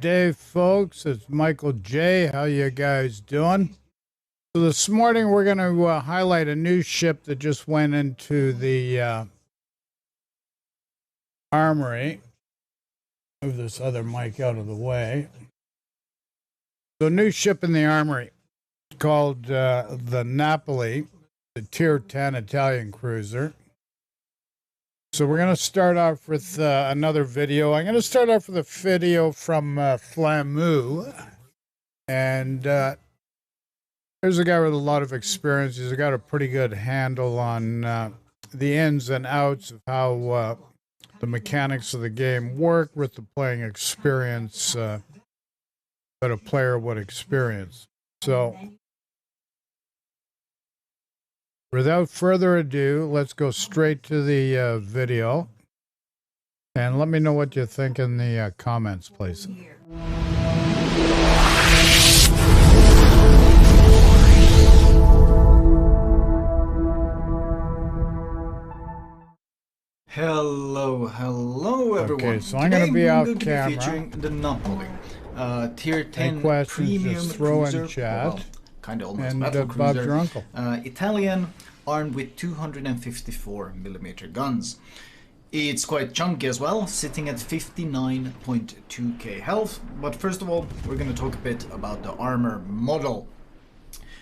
day, folks. It's Michael J. How you guys doing? So this morning we're going to highlight a new ship that just went into the armory. Move this other mic out of the way. So a new ship in the armory called the Napoli, the Tier 10 Italian cruiser. So we're going to start off with another video. I'm going to start off with a video from Flamu. And there's a guy with a lot of experience. He's got a pretty good handle on the ins and outs of how the mechanics of the game work with the playing experience that a player would experience. So without further ado, let's go straight to the video. And let me know what you think in the comments, please. Hello everyone. Okay, so I'm going to be off camera. Featuring the Napoli, Tier 10 questions, premium just throw cruiser, in chat. well, kind of almost And battle Bob's cruiser, your uncle. Italian, armed with 254mm guns. It's quite chunky as well, sitting at 59.2k health. But first of all, we're going to talk a bit about the armor model.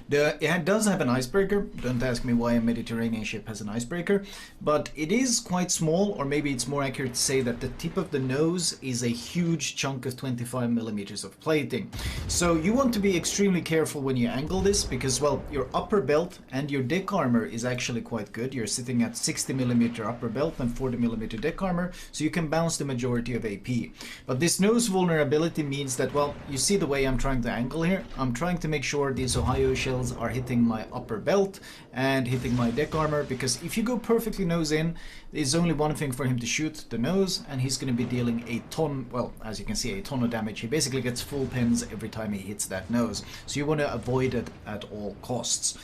It does have an icebreaker. Don't ask me why a Mediterranean ship has an icebreaker, but it is quite small, or maybe it's more accurate to say that the tip of the nose is a huge chunk of 25mm of plating. So you want to be extremely careful when you angle this, because, well, your upper belt and your deck armor is actually quite good. You're sitting at 60mm upper belt and 40mm deck armor, so you can bounce the majority of AP. But this nose vulnerability means that, well, you see the way I'm trying to angle here. I'm trying to make sure these Ohio shells are hitting my upper belt and hitting my deck armor, because if you go perfectly nose in, there's only one thing for him to shoot: the nose, and he's going to be dealing a ton, well, as you can see, a ton of damage. He basically gets full pins every time he hits that nose, so you want to avoid it at all costs.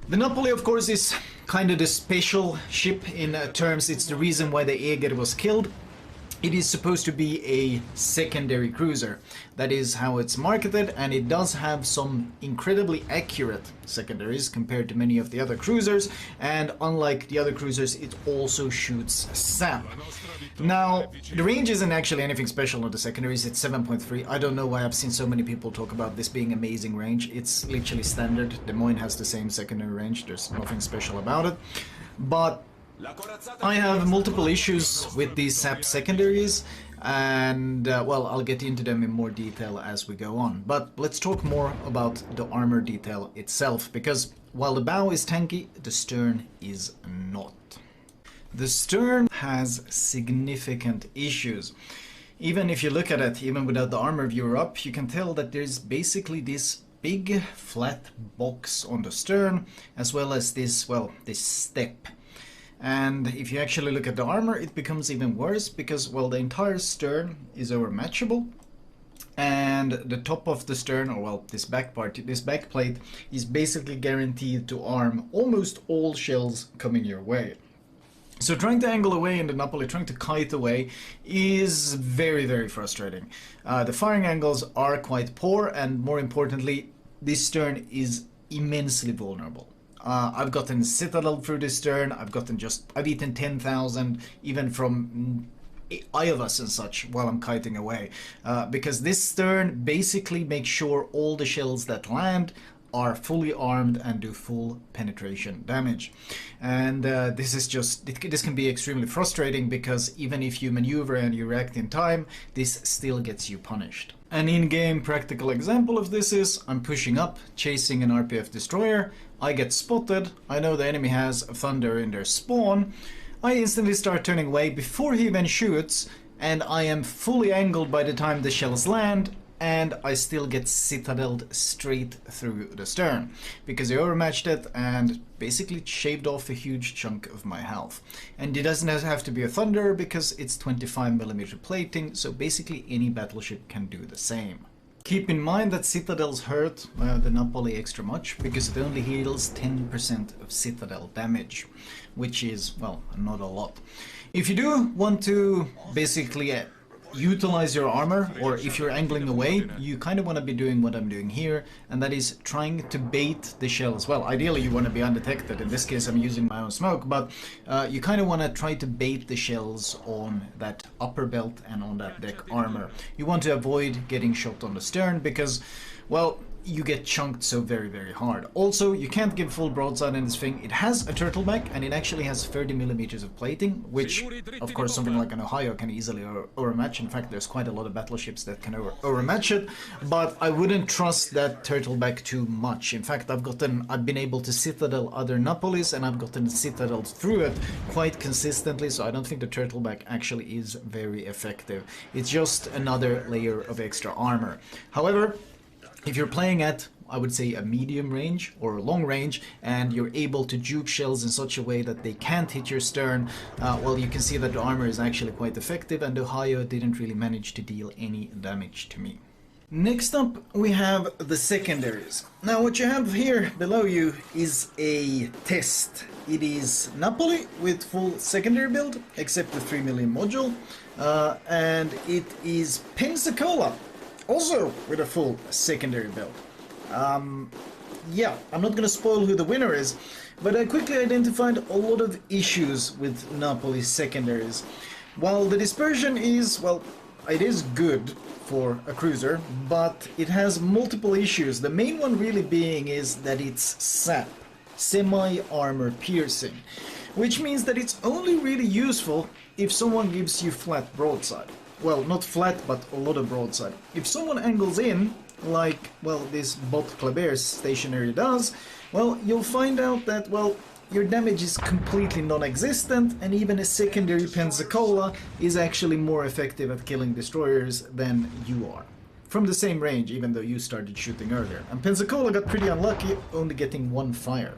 The Napoli, of course, is kind of the special ship in terms. It's the reason why the Eger was killed. It is supposed to be a secondary cruiser. That is how it's marketed, and it does have some incredibly accurate secondaries compared to many of the other cruisers, and unlike the other cruisers, it also shoots SAP. Now, the range isn't actually anything special on the secondaries. It's 7.3. I don't know why I've seen so many people talk about this being amazing range. It's literally standard. Des Moines has the same secondary range. There's nothing special about it. But I have multiple issues with these SAP secondaries, and well, I'll get into them in more detail as we go on. But let's talk more about the armor detail itself, because while the bow is tanky, the stern is not. The stern has significant issues. Even if you look at it, even without the armor viewer up, you can tell that there's basically this big flat box on the stern, as well as this, well, this step. And if you actually look at the armor, it becomes even worse, because, well, the entire stern is overmatchable, and the top of the stern, or, well, this back part, this back plate, is basically guaranteed to arm almost all shells coming your way. So trying to angle away in the Napoli, trying to kite away, is very, very frustrating. The firing angles are quite poor, and more importantly, this stern is immensely vulnerable. I've gotten Citadel through this stern, I've eaten 10,000 even from Iovas and such while I'm kiting away, because this stern basically makes sure all the shells that land are fully armed and do full penetration damage. And this can be extremely frustrating, because even if you maneuver and you react in time, this still gets you punished. An in-game practical example of this is, I'm pushing up, chasing an RPF destroyer, I get spotted, I know the enemy has a Thunder in their spawn, I instantly start turning away before he even shoots, and I am fully angled by the time the shells land, and I still get citadeled straight through the stern, because I overmatched it and basically shaved off a huge chunk of my health. And it doesn't have to be a Thunder, because it's 25mm plating, so basically any battleship can do the same. Keep in mind that citadels hurt the Napoli extra much, because it only heals 10% of citadel damage, which is, well, not a lot. If you do want to basically utilize your armor, or if you're angling away, you kind of want to be doing what I'm doing here, and that is trying to bait the shells. Well, ideally you want to be undetected. In this case I'm using my own smoke, but you kind of want to try to bait the shells on that upper belt and on that deck armor. You want to avoid getting shot on the stern because, well, you get chunked so very hard. Also, you can't give full broadside in this thing. It has a turtleback and it actually has 30 millimeters of plating, which of course something like an Ohio can easily overmatch. In fact, there's quite a lot of battleships that can overmatch it, but I wouldn't trust that turtleback too much. In fact, I've been able to citadel other Napolis and I've gotten citadeled through it quite consistently, so I don't think the turtleback actually is very effective. It's just another layer of extra armor. However, if you're playing at, I would say, a medium range or a long range, and you're able to juke shells in such a way that they can't hit your stern, well, you can see that the armor is actually quite effective, and Ohio didn't really manage to deal any damage to me. Next up, we have the secondaries. Now, what you have here below you is a test. It is Napoli with full secondary build, except the 3mm module, and it is Pensacola, also with a full secondary build. Yeah, I'm not gonna spoil who the winner is, but I quickly identified a lot of issues with Napoli's secondaries. While the dispersion is, well, it is good for a cruiser, but it has multiple issues. The main one really being is that it's SAP, semi-armor piercing, which means that it's only really useful if someone gives you flat broadside. Well, not flat, but a lot of broadside. If someone angles in, like, well, this bot Kleber's stationary does, well, you'll find out that, well, your damage is completely non-existent, and even a secondary Pensacola is actually more effective at killing destroyers than you are. From the same range, even though you started shooting earlier. And Pensacola got pretty unlucky, only getting one fire.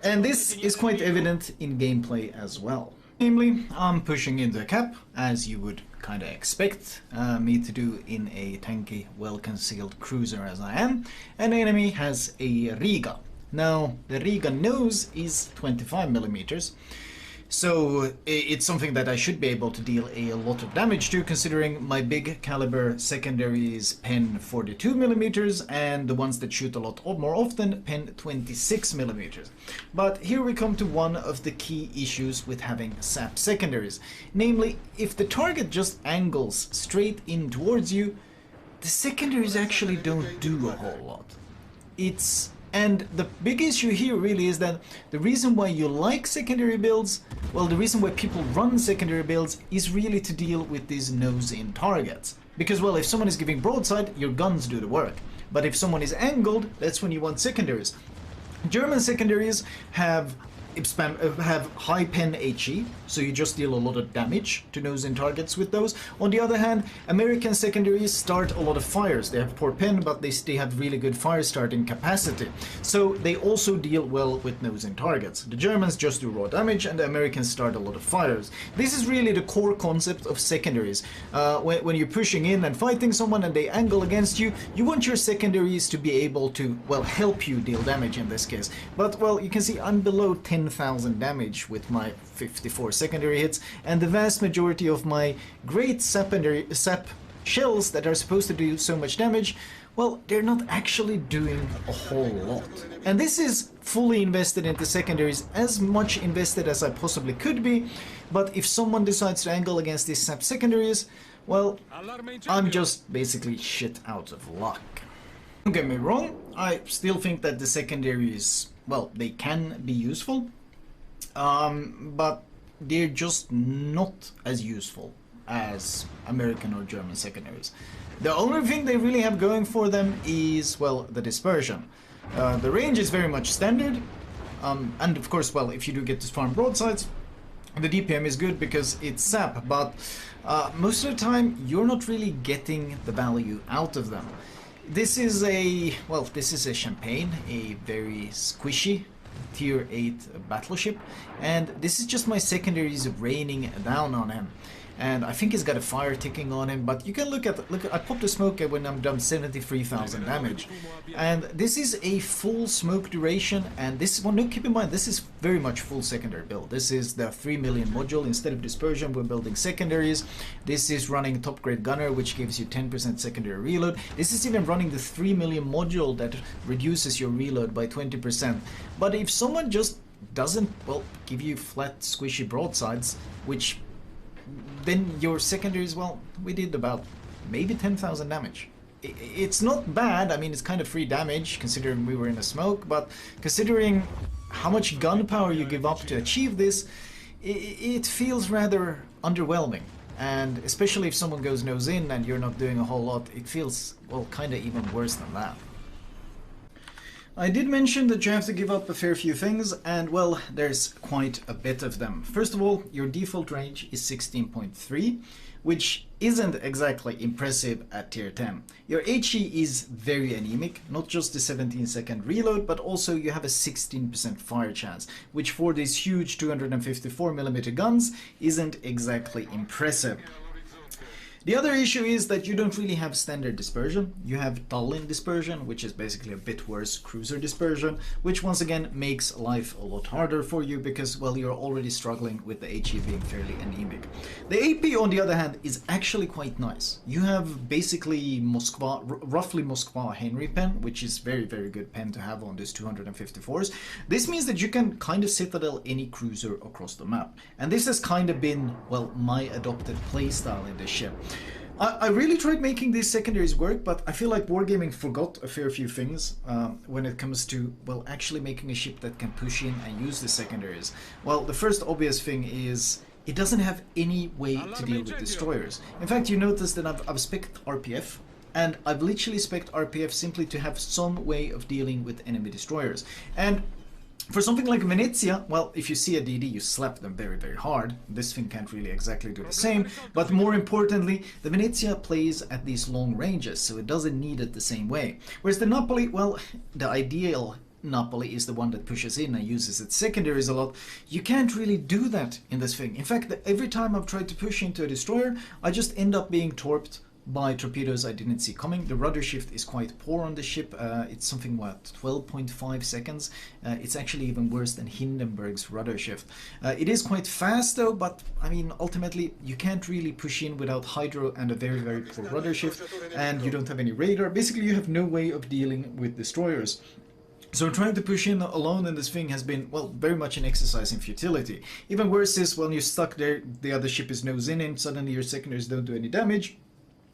And this is quite evident in gameplay as well. Namely, I'm pushing into a cap, as you would kind of expect me to do in a tanky, well-concealed cruiser as I am, and the enemy has a Riga. Now, the Riga nose is 25mm, so it's something that I should be able to deal a lot of damage to, considering my big caliber secondaries pen 42mm and the ones that shoot a lot more often pen 26mm. But here we come to one of the key issues with having SAP secondaries. Namely, if the target just angles straight in towards you, the secondaries actually don't do a whole lot. And the big issue here really is that the reason why you like secondary builds, well, the reason why people run secondary builds is really to deal with these nose-in targets. Because, well, if someone is giving broadside, your guns do the work. But if someone is angled, that's when you want secondaries. German secondaries have high pen HE, so you just deal a lot of damage to nose-in targets with those. On the other hand, American secondaries start a lot of fires. They have poor pen, but they have really good fire starting capacity. So they also deal well with nose-in targets. The Germans just do raw damage, and the Americans start a lot of fires. This is really the core concept of secondaries. When you're pushing in and fighting someone and they angle against you, you want your secondaries to be able to, well, help you deal damage in this case. But, well, you can see I'm below 10,000 damage with my 54 secondary hits, and the vast majority of my great SAP shells that are supposed to do so much damage, well, they're not actually doing a whole lot. And this is fully invested into secondaries, as much invested as I possibly could be, but if someone decides to angle against these SAP secondaries, well, I'm just basically shit out of luck. Don't get me wrong, I still think that the secondaries, well, they can be useful, but they're just not as useful as American or German secondaries. The only thing they really have going for them is, well, the dispersion. The range is very much standard, and of course, well, if you do get to farm broadsides, the DPM is good because it's SAP, but most of the time you're not really getting the value out of them. This is a Champagne, a very squishy tier 8 battleship, and this is just my secondaries raining down on him. and I think he's got a fire ticking on him, but you can look at I popped a smoke when I'm done 73,000 damage, and this is a full smoke duration, and this one, no, keep in mind, this is very much full secondary build. This is the 3 million module. Instead of dispersion, we're building secondaries. This is running top grade gunner, which gives you 10% secondary reload. This is even running the 3 million module that reduces your reload by 20%. But if someone just doesn't, well, give you flat squishy broadsides, which then your secondaries, well, we did about maybe 10,000 damage. It's not bad. I mean, it's kind of free damage considering we were in a smoke, but considering how much gunpowder you give up to achieve this, it feels rather underwhelming. And especially if someone goes nose in and you're not doing a whole lot, it feels, well, kind of even worse than that. I did mention that you have to give up a fair few things, and well, there's quite a bit of them. First of all, your default range is 16.3, which isn't exactly impressive at tier 10. Your HE is very anemic, not just the 17-second reload, but also you have a 16% fire chance, which for these huge 254mm guns isn't exactly impressive. The other issue is that you don't really have standard dispersion. You have dull-in dispersion, which is basically a bit worse cruiser dispersion, which once again makes life a lot harder for you because, well, you're already struggling with the HE being fairly anemic. The AP, on the other hand, is actually quite nice. You have basically roughly Moskva Henry pen, which is very, very good pen to have on these 254s. This means that you can kind of citadel any cruiser across the map. And this has kind of been, well, my adopted playstyle in this ship. I really tried making these secondaries work, but I feel like Wargaming forgot a fair few things when it comes to, well, actually making a ship that can push in and use the secondaries. Well, the first obvious thing is it doesn't have any way to deal with destroyers. In fact, you notice that I've spec'd RPF, and I've literally spec'd RPF simply to have some way of dealing with enemy destroyers. And for something like Venezia, well, if you see a DD, you slap them very, very hard. This thing can't really exactly do the same, but more importantly, the Venezia plays at these long ranges, so it doesn't need it the same way. Whereas the Napoli, well, the ideal Napoli is the one that pushes in and uses its secondaries a lot. You can't really do that in this thing. In fact, every time I've tried to push into a destroyer, I just end up being torped by torpedoes I didn't see coming. The rudder shift is quite poor on the ship. It's something, what, 12.5 seconds? It's actually even worse than Hindenburg's rudder shift. It is quite fast though, but I mean, ultimately you can't really push in without hydro and a very, very poor rudder shift, and you don't have any radar. Basically, you have no way of dealing with destroyers. So trying to push in alone in this thing has been, well, very much an exercise in futility. Even worse is when you're stuck there, the other ship is nose in, and suddenly your secondaries don't do any damage.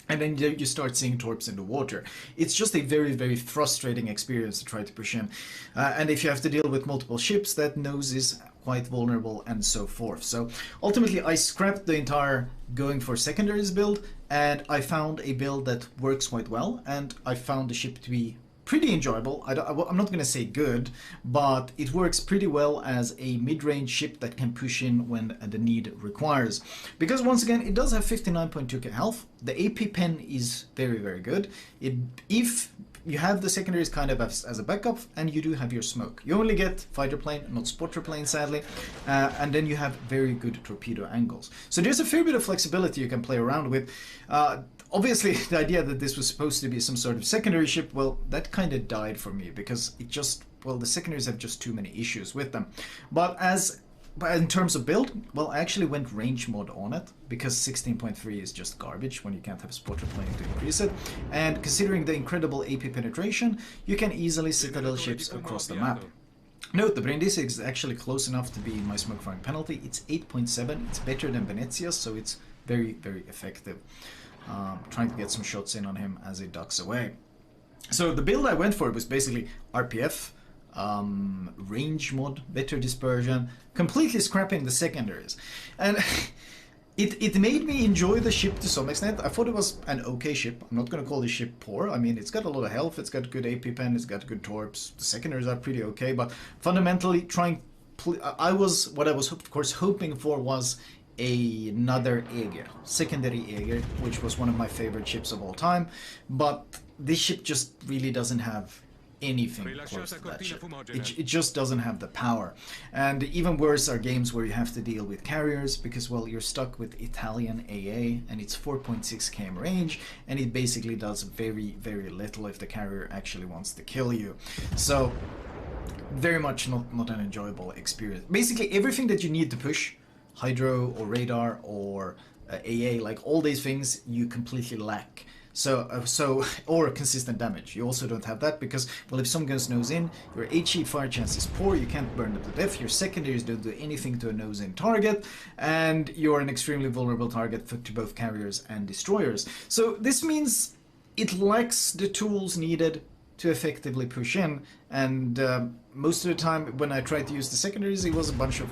And then you start seeing torps in the water. It's just a very, very frustrating experience to try to push in. And if you have to deal with multiple ships, that nose is quite vulnerable and so forth. So ultimately I scrapped the entire going for secondaries build, and I found a build that works quite well, and I found the ship to be pretty enjoyable. I'm not going to say good, but it works pretty well as a mid-range ship that can push in when the need requires. Because once again, it does have 59.2k health. The AP pen is very, very good. If you have the secondaries kind of as a backup, and you do have your smoke. You only get fighter plane, not spotter plane, sadly, and then you have very good torpedo angles. So there's a fair bit of flexibility you can play around with. Obviously, the idea that this was supposed to be some sort of secondary ship, well, that kind of died for me because it just, well, the secondaries have just too many issues with them. But in terms of build, well, I actually went range mode on it because 16.3 is just garbage when you can't have a spotter plane to increase it. And considering the incredible AP penetration, you can easily citadel ships across the map. Note, the Brindisi is actually close enough to be my smoke firing penalty. It's 8.7, it's better than Venezia's, so it's very, very effective. Trying to get some shots in on him as he ducks away. So the build I went for was basically RPF, range mod, better dispersion, completely scrapping the secondaries. And it made me enjoy the ship to some extent. I thought it was an okay ship. I'm not going to call the ship poor. I mean, it's got a lot of health, it's got good AP pen, it's got good torps. The secondaries are pretty okay, but fundamentally what I was of course hoping for was another Eger, secondary Eger, which was one of my favorite ships of all time, but this ship just really doesn't have anything close to that ship. It just doesn't have the power. And even worse are games where you have to deal with carriers because, well, you're stuck with Italian AA and it's 4.6 km range, and it basically does very, very little if the carrier actually wants to kill you. So very much not an enjoyable experience. Basically everything that you need to push, hydro or radar or AA, like all these things, you completely lack. So or consistent damage. You also don't have that because, well, if someone goes nose in, your HE fire chance is poor, you can't burn them to death, your secondaries don't do anything to a nose in target, and you're an extremely vulnerable target to both carriers and destroyers. So this means it lacks the tools needed to effectively push in, and most of the time when I tried to use the secondaries, it was a bunch of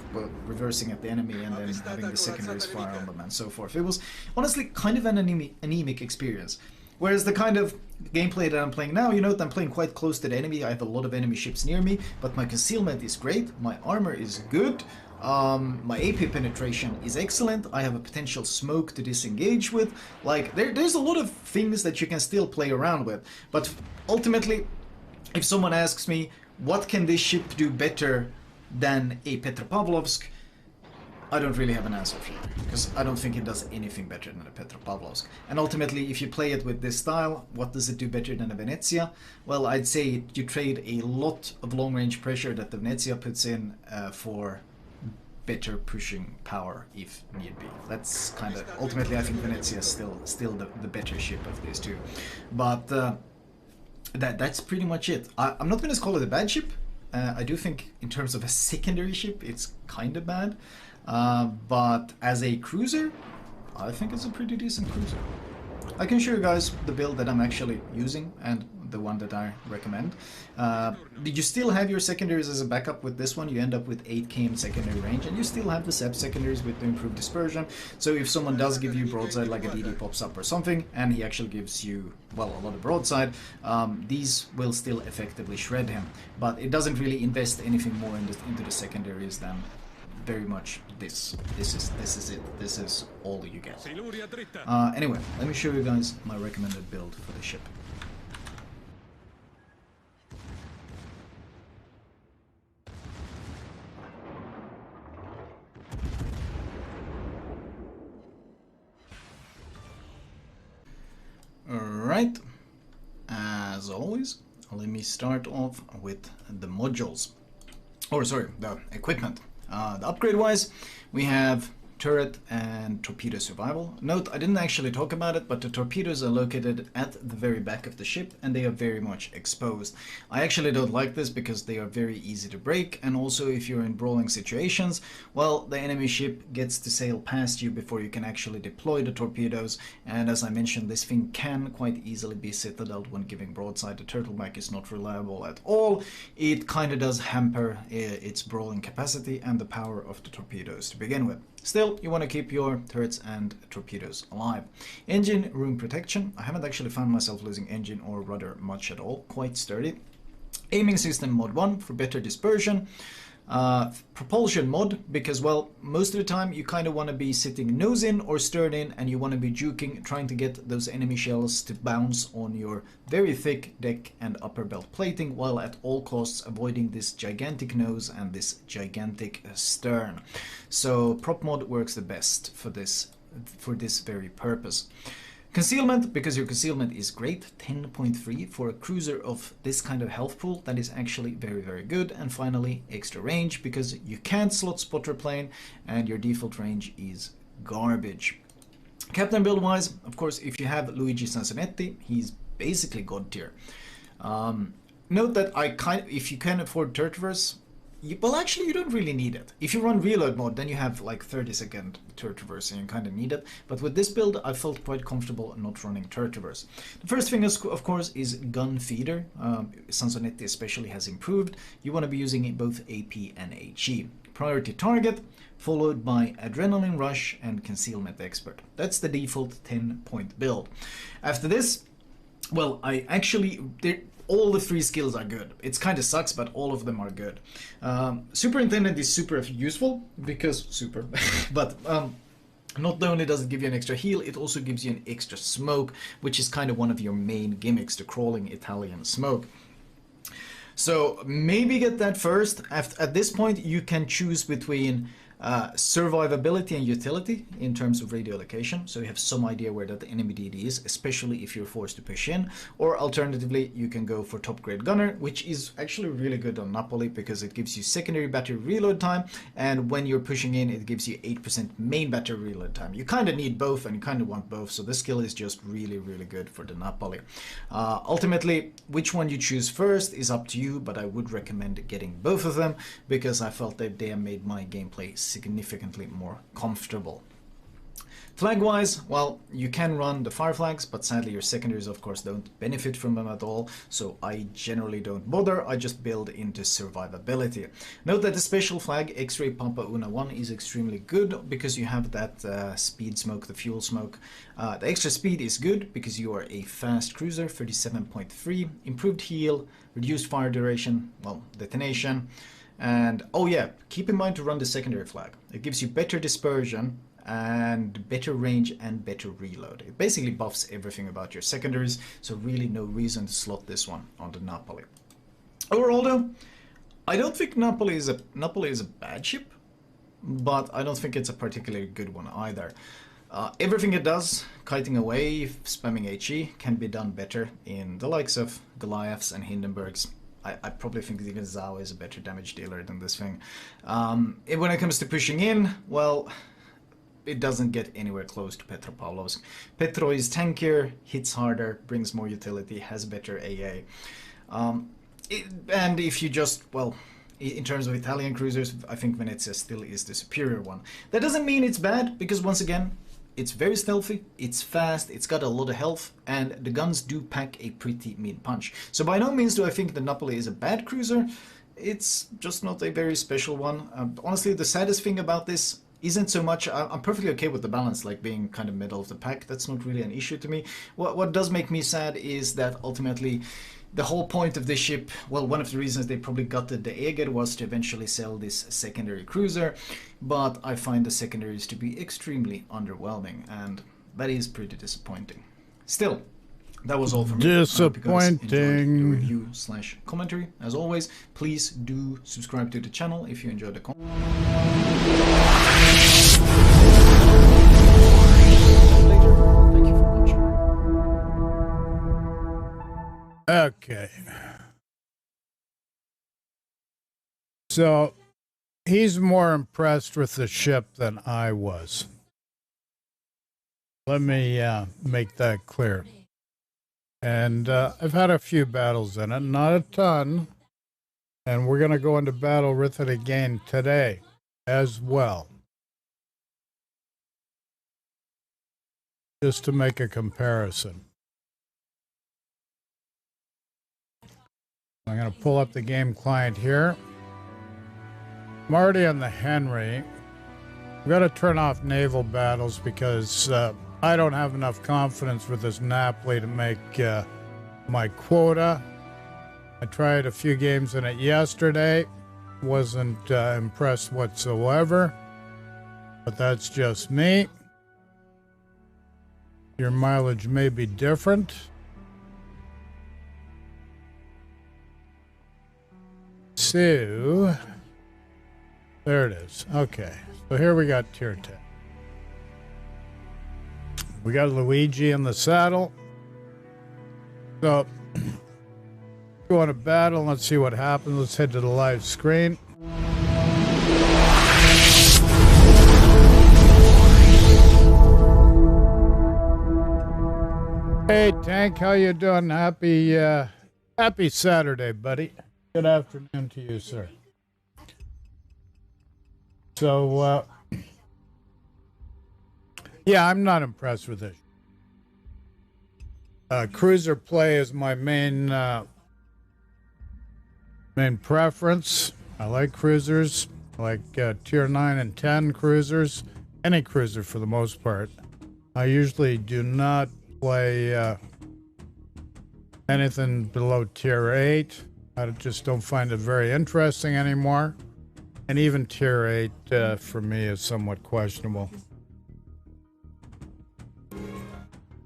reversing at the enemy and then having the secondaries fire on them and so forth. It was honestly kind of an anemic experience. Whereas the kind of gameplay that I'm playing now, you know, I'm playing quite close to the enemy, I have a lot of enemy ships near me, but my concealment is great, my armor is good, my AP penetration is excellent, I have a potential smoke to disengage with, like, there's a lot of things that you can still play around with, but ultimately, if someone asks me, what can this ship do better than a Petropavlovsk, I don't really have an answer for you, because I don't think it does anything better than a Petropavlovsk. And ultimately, if you play it with this style, what does it do better than a Venezia? Well, I'd say you trade a lot of long-range pressure that the Venezia puts in for better pushing power if need be. That's kind of, ultimately I think Venezia is still the better ship of these two. But that's pretty much it. I'm not going to call it a bad ship. I do think in terms of a secondary ship, it's kind of bad. But as a cruiser, I think it's a pretty decent cruiser. I can show you guys the build that I'm actually using and the one that I recommend. Did you still have your secondaries as a backup with this one? You end up with 8 km secondary range, and you still have the SEP secondaries with the improved dispersion. So if someone does give you broadside, like a DD pops up or something, and he actually gives you, well, a lot of broadside, these will still effectively shred him. But it doesn't really invest anything more into the secondaries than very much this. This is it. This is all you get. Anyway, let me show you guys my recommended build for the ship. Alright, as always, let me start off with the modules, or sorry, the equipment. The upgrade wise, we have turret and torpedo survival. Note, I didn't actually talk about it, but the torpedoes are located at the very back of the ship and they are very much exposed. I actually don't like this because they are very easy to break, and also if you're in brawling situations, well, the enemy ship gets to sail past you before you can actually deploy the torpedoes, and as I mentioned, this thing can quite easily be citadeled when giving broadside. The turtleback is not reliable at all. It kind of does hamper its brawling capacity and the power of the torpedoes to begin with. Still, you want to keep your turrets and torpedoes alive. Engine room protection. I haven't actually found myself losing engine or rudder much at all. Quite sturdy. Aiming system mod 1 for better dispersion. Propulsion mod, because, well, most of the time you kind of want to be sitting nose in or stern in, and you want to be juking, trying to get those enemy shells to bounce on your very thick deck and upper belt plating, while at all costs avoiding this gigantic nose and this gigantic stern. So prop mod works the best for this very purpose. Concealment, because your concealment is great, 10.3 for a cruiser of this kind of health pool. That is actually very, very good. And finally, extra range, because you can't slot spotter plane and your default range is garbage. Captain build wise, of course, if you have Luigi Sansonetti, he's basically god tier. Note that if you can afford Turtverse, well, actually, you don't really need it. If you run reload mode, then you have like 30-second turret traverse and you kind of need it. But with this build, I felt quite comfortable not running turret traverse. The first thing, of course, is gun feeder. Sansonetti especially has improved. You want to be using both AP and HE. Priority target, followed by adrenaline rush and concealment expert. That's the default 10-point build. After this, well, all the 3 skills are good. It kind of sucks, but all of them are good. Superintendent is super useful because super, but not only does it give you an extra heal, it also gives you an extra smoke, which is kind of one of your main gimmicks, the crawling Italian smoke. So maybe get that first. At this point, you can choose between survivability and utility in terms of radio location, so you have some idea where that enemy DD is, especially if you're forced to push in. Or alternatively, you can go for top grade gunner, which is actually really good on Napoli because it gives you secondary battery reload time, and when you're pushing in, it gives you 8% main battery reload time. You kind of need both, and you kind of want both, so this skill is just really, really good for the Napoli. Ultimately, which one you choose first is up to you, but I would recommend getting both of them because I felt that they made my gameplay significantly more comfortable. Flag-wise, well, you can run the fire flags, but sadly your secondaries of course don't benefit from them at all, so I generally don't bother, I just build into survivability. Note that the special flag X-Ray Papa Una 1 is extremely good because you have that speed smoke, the fuel smoke. The extra speed is good because you are a fast cruiser, 37.3, improved heal, reduced fire duration, well, detonation. And oh yeah, keep in mind to run the secondary flag. It gives you better dispersion and better range and better reload. It basically buffs everything about your secondaries, so really no reason to slot this one on the Napoli. Overall though, I don't think Napoli is a bad ship, but I don't think it's a particularly good one either. Everything it does, kiting away, spamming HE, can be done better in the likes of Goliaths and Hindenburgs. I probably think even Zhao is a better damage dealer than this thing. When it comes to pushing in, well, it doesn't get anywhere close to Petropavlovsk. Petro is tankier, hits harder, brings more utility, has better AA. And if you just, well, in terms of Italian cruisers, I think Venezia still is the superior one. That doesn't mean it's bad, because once again, it's very stealthy, it's fast, it's got a lot of health, and the guns do pack a pretty mean punch. So by no means do I think the Napoli is a bad cruiser, it's just not a very special one. Honestly, the saddest thing about this isn't so much, I'm perfectly okay with the balance, like being kind of middle of the pack, that's not really an issue to me. What does make me sad is that ultimately the whole point of this ship, well, one of the reasons they probably got the Eger was to eventually sell this secondary cruiser, but I find the secondaries to be extremely underwhelming, and that is pretty disappointing. Still, that was all from me. Disappointing. The review/commentary. As always, please do subscribe to the channel if you enjoyed the content. Thank you for watching. Okay. So he's more impressed with the ship than I was. Let me make that clear. And I've had a few battles in it, not a ton. And we're going to go into battle with it again today as well. Just to make a comparison. I'm going to pull up the game client here. I'm already on the Henry. I've got to turn off naval battles because I don't have enough confidence with this Napoli to make my quota. I tried a few games in it yesterday. Wasn't impressed whatsoever. But that's just me. Your mileage may be different. So, there it is. Okay, so here we got tier 10. We got Luigi in the saddle. So, go on to battle. Let's see what happens. Let's head to the live screen. Hey, Tank, how you doing? Happy Saturday, buddy. Good afternoon to you, sir. So, yeah, I'm not impressed with it. Cruiser play is my main preference. I like cruisers. I like tier 9 and 10 cruisers. Any cruiser for the most part. I usually do not play anything below tier 8. I just don't find it very interesting anymore. And even tier 8 for me is somewhat questionable.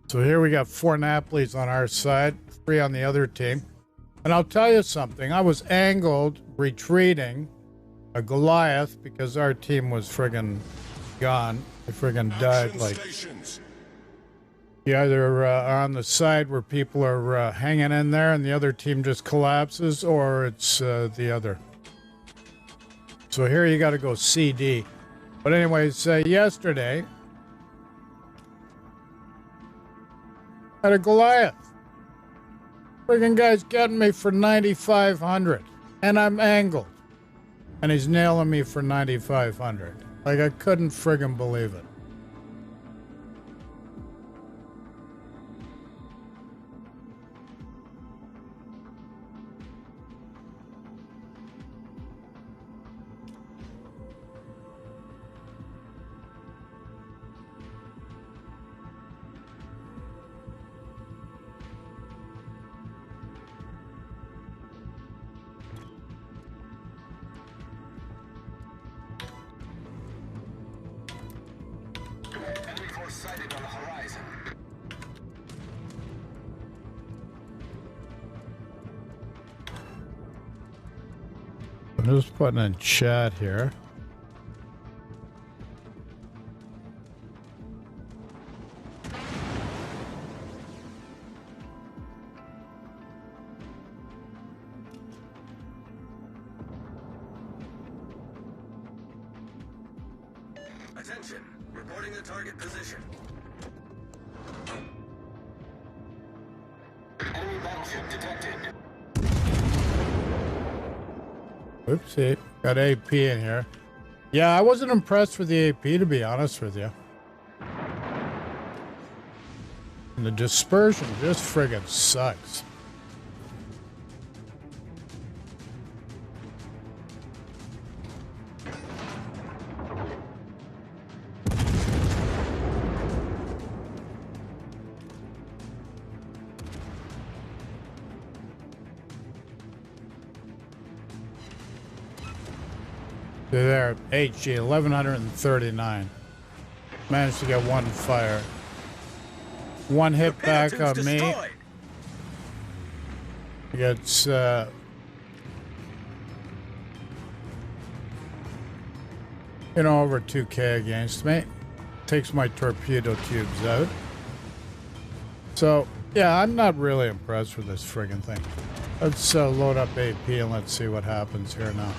So here we got 4 Napolis on our side, 3 on the other team. And I'll tell you something. I was angled retreating a Goliath because our team was friggin' gone. They friggin' died. Like, you either are on the side where people are hanging in there and the other team just collapses, or it's the other. So here you got to go CD. But anyways, yesterday, I had a Goliath. Friggin' guy's getting me for 9,500, and I'm angled, and he's nailing me for 9,500. Like, I couldn't friggin' believe it. Sighted on the horizon. I'm just putting in chat here. Attention, reporting the target position. Enemy battleship detected. Oopsie, got AP in here. Yeah, I wasn't impressed with the AP, to be honest with you. And the dispersion just friggin' sucks. There, HG 1139. Managed to get one fire. One hit back on me. He gets you know, over 2K against me. Takes my torpedo tubes out. So yeah, I'm not really impressed with this friggin' thing. Let's load up AP and let's see what happens here now.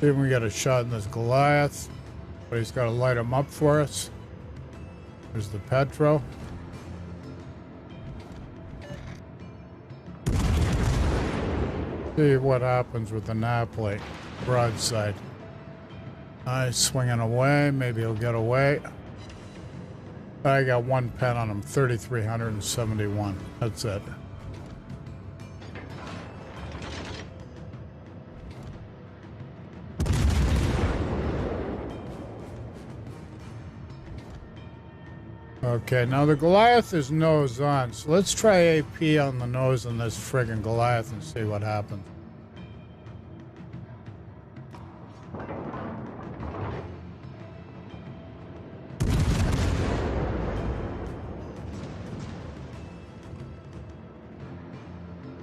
See if we got a shot in this Goliath, but he's got to light him up for us. There's the Petro. See what happens with the Napoli broadside. Nice, swinging away. Maybe he'll get away. I got one pen on him, 3,371. That's it. Okay, now the Goliath is nose on, so let's try AP on the nose on this friggin' Goliath and see what happens.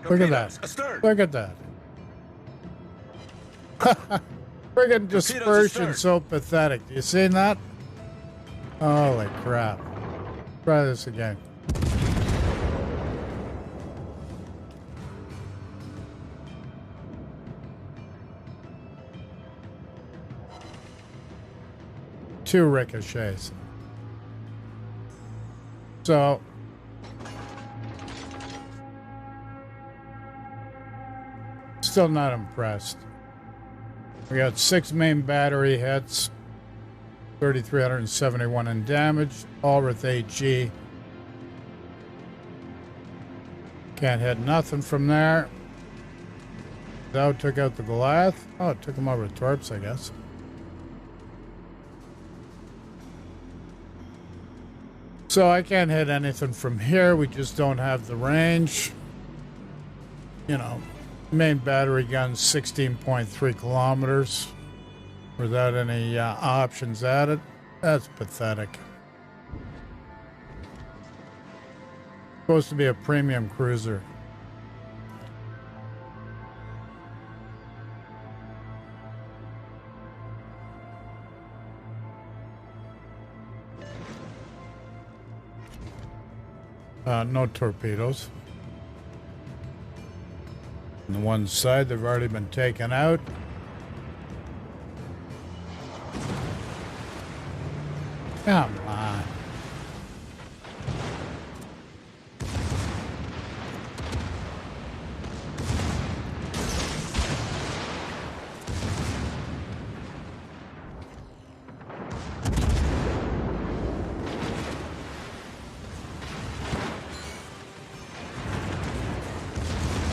Look at that. Look at that. Friggin' dispersion, so pathetic. You seen that? Holy crap. Try this again. Two ricochets. So still not impressed. We got 6 main battery hits. 3,371 in damage, all with HG. Can't hit nothing from there. Dow took out the Goliath. Oh, it took him over torps, I guess. So I can't hit anything from here. We just don't have the range. You know, main battery gun 16.3 kilometers. Without any options added. That's pathetic. Supposed to be a premium cruiser. No torpedoes. On the one side, they've already been taken out. Come on.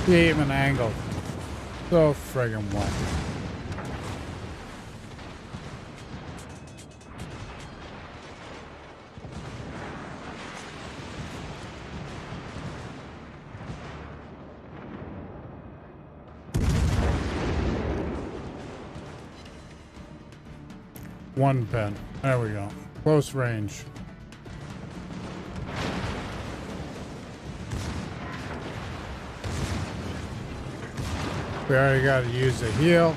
Even angle. So friggin' wet. One pen. There we go. Close range. We already got to use a heal.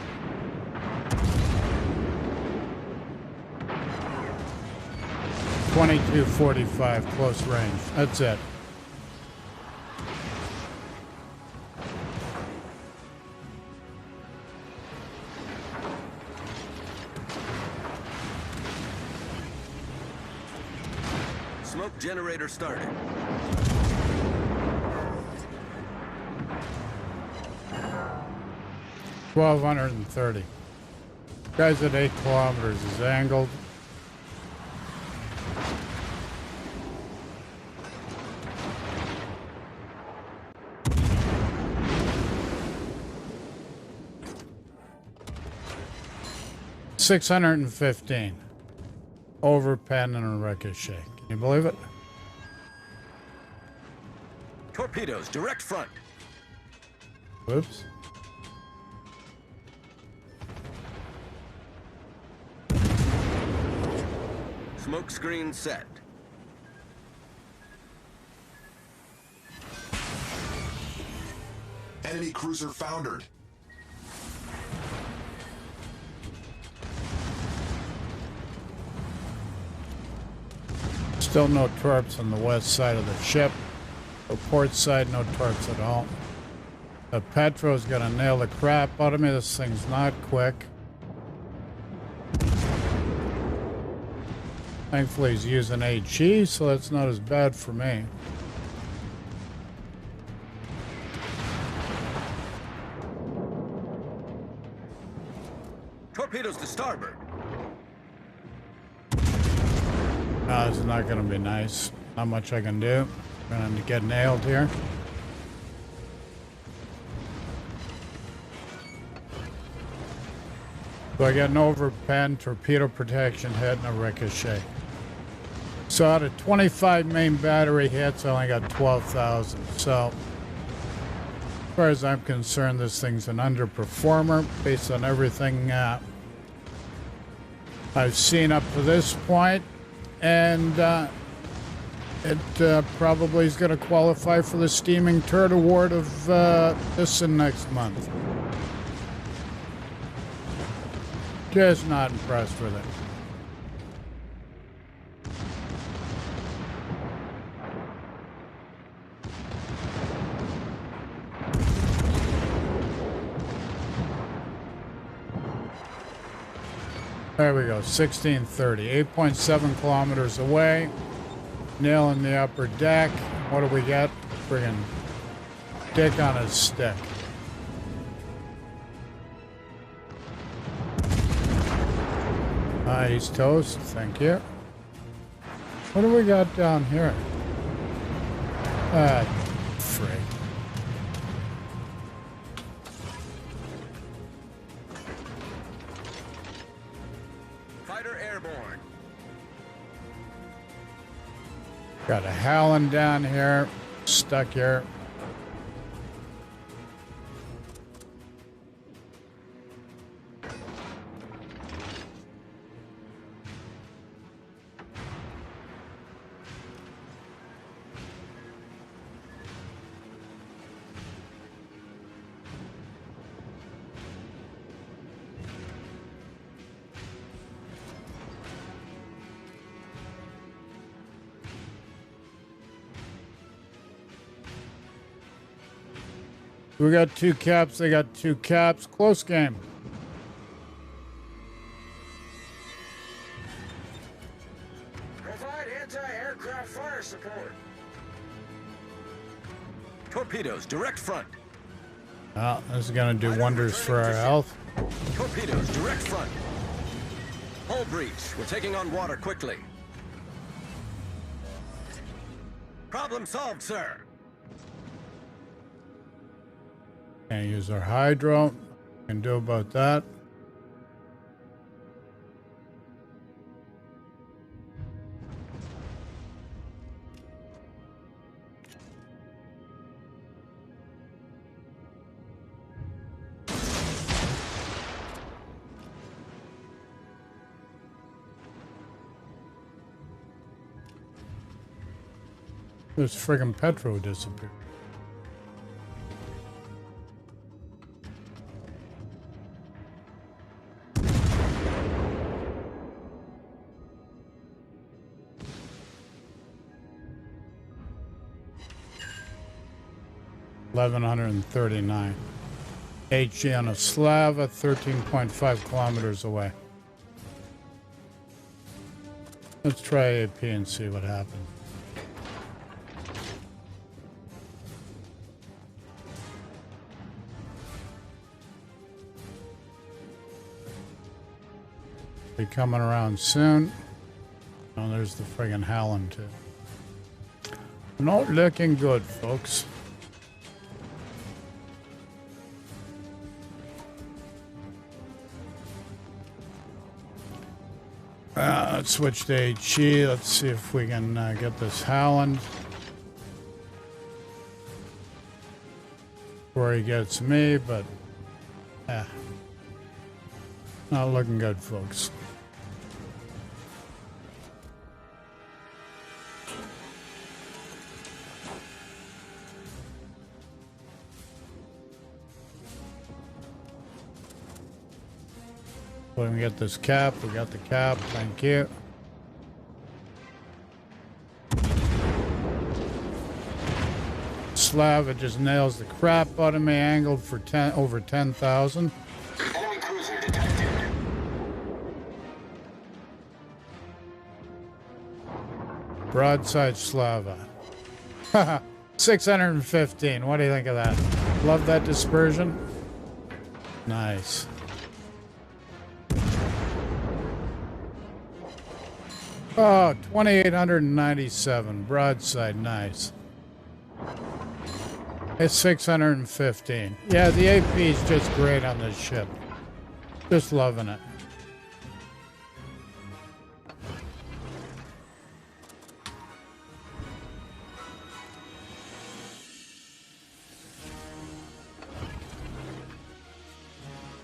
.2245 close range. That's it. Smoke generator started. $1,230. Guy's at 8 kilometers is angled. $615. Over pen and a ricochet. Can you believe it? Torpedoes, direct front. Whoops. Smoke screen set. Enemy cruiser foundered. Still no torps on the west side of the ship. The port side, no torps at all. The Petro's gonna nail the crap out of me. This thing's not quick. Thankfully he's using HE, so that's not as bad for me. Torpedoes to starboard. No, this is not gonna be nice. Not much I can do. I'm gonna get nailed here. So I got an overpen, torpedo protection hit, and a ricochet. So out of 25 main battery hits, I only got 12,000. So as far as I'm concerned, this thing's an underperformer based on everything I've seen up to this point. And it probably is going to qualify for the Steaming Turd Award of this and next month. Just not impressed with it. There we go, 1630, 8.7 kilometers away. Nailing the upper deck. What do we get? Friggin' dick on his stick. He's toast, thank you. What do we got down here? Frig. Fighter airborne. Got a Howland down here, stuck here. We got 2 caps. They got 2 caps. Close game. Provide anti-aircraft fire support. Torpedoes, direct front. Well, this is going to do wonders for our health. Torpedoes, direct front. Hull breach. We're taking on water quickly. Problem solved, sir. Can't use our hydro. Can do about that. This friggin' Petro disappeared. $1,139. HE on a Slava, 13.5 kilometers away. Let's try AP and see what happens. Be coming around soon. Oh, there's the friggin' Howland too. Not looking good, folks. Let's switch to HE. Let's see if we can get this Howland where he gets me, but not looking good, folks. We can get this cap. We got the cap. Thank you. Slava just nails the crap out of me. Angled for over 10,000. Enemy cruiser detected. Broadside Slava. Haha. 615. What do you think of that? Love that dispersion. Nice. Oh, 2,897. Broadside, nice. It's 615. Yeah, the AP is just great on this ship. Just loving it.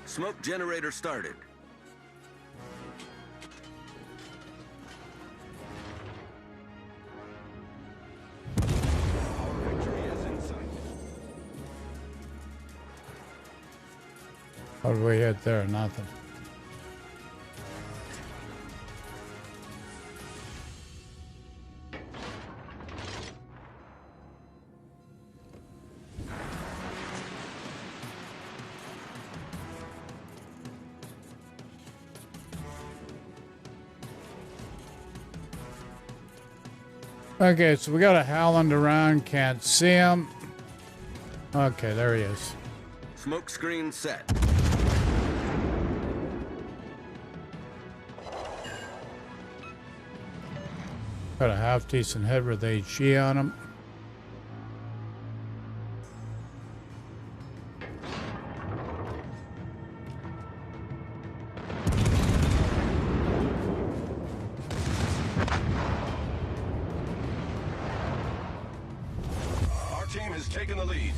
Smoke generator started. What did we hit there? Nothing. Okay, so we got a Howland around, can't see him. Okay, there he is. Smoke screen set. Got a half decent head with HE on him. Our team has taken the lead.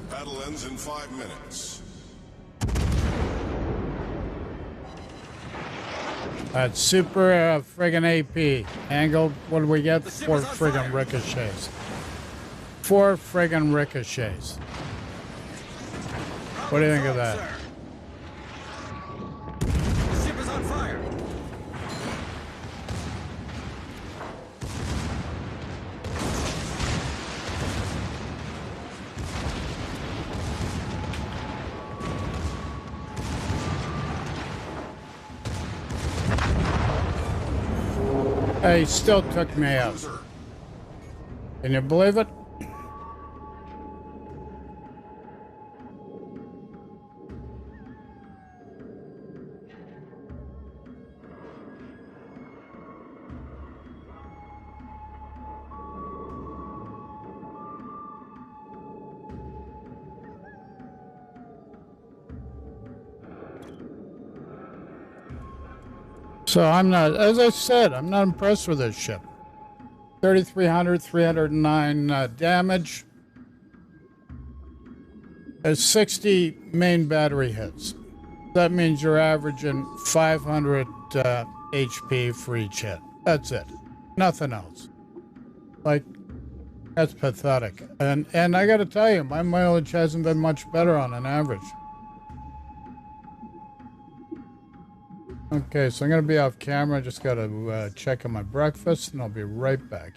Battle ends in 5 minutes. That's super friggin' AP. Angled, what do we get? The ship 4 is on friggin' fire. ricochets. 4 friggin' ricochets. What do you think of that? Sir. The ship is on fire. He still took me out. Cruiser. Can you believe it? So I'm not, as I said, I'm not impressed with this ship. 3,300, 309 damage. There's 60 main battery hits. That means you're averaging 500 HP for each hit. That's it. Nothing else. Like, that's pathetic. And I got to tell you, my mileage hasn't been much better on an average. Okay, so I'm going to be off camera. I just got to check on my breakfast, and I'll be right back.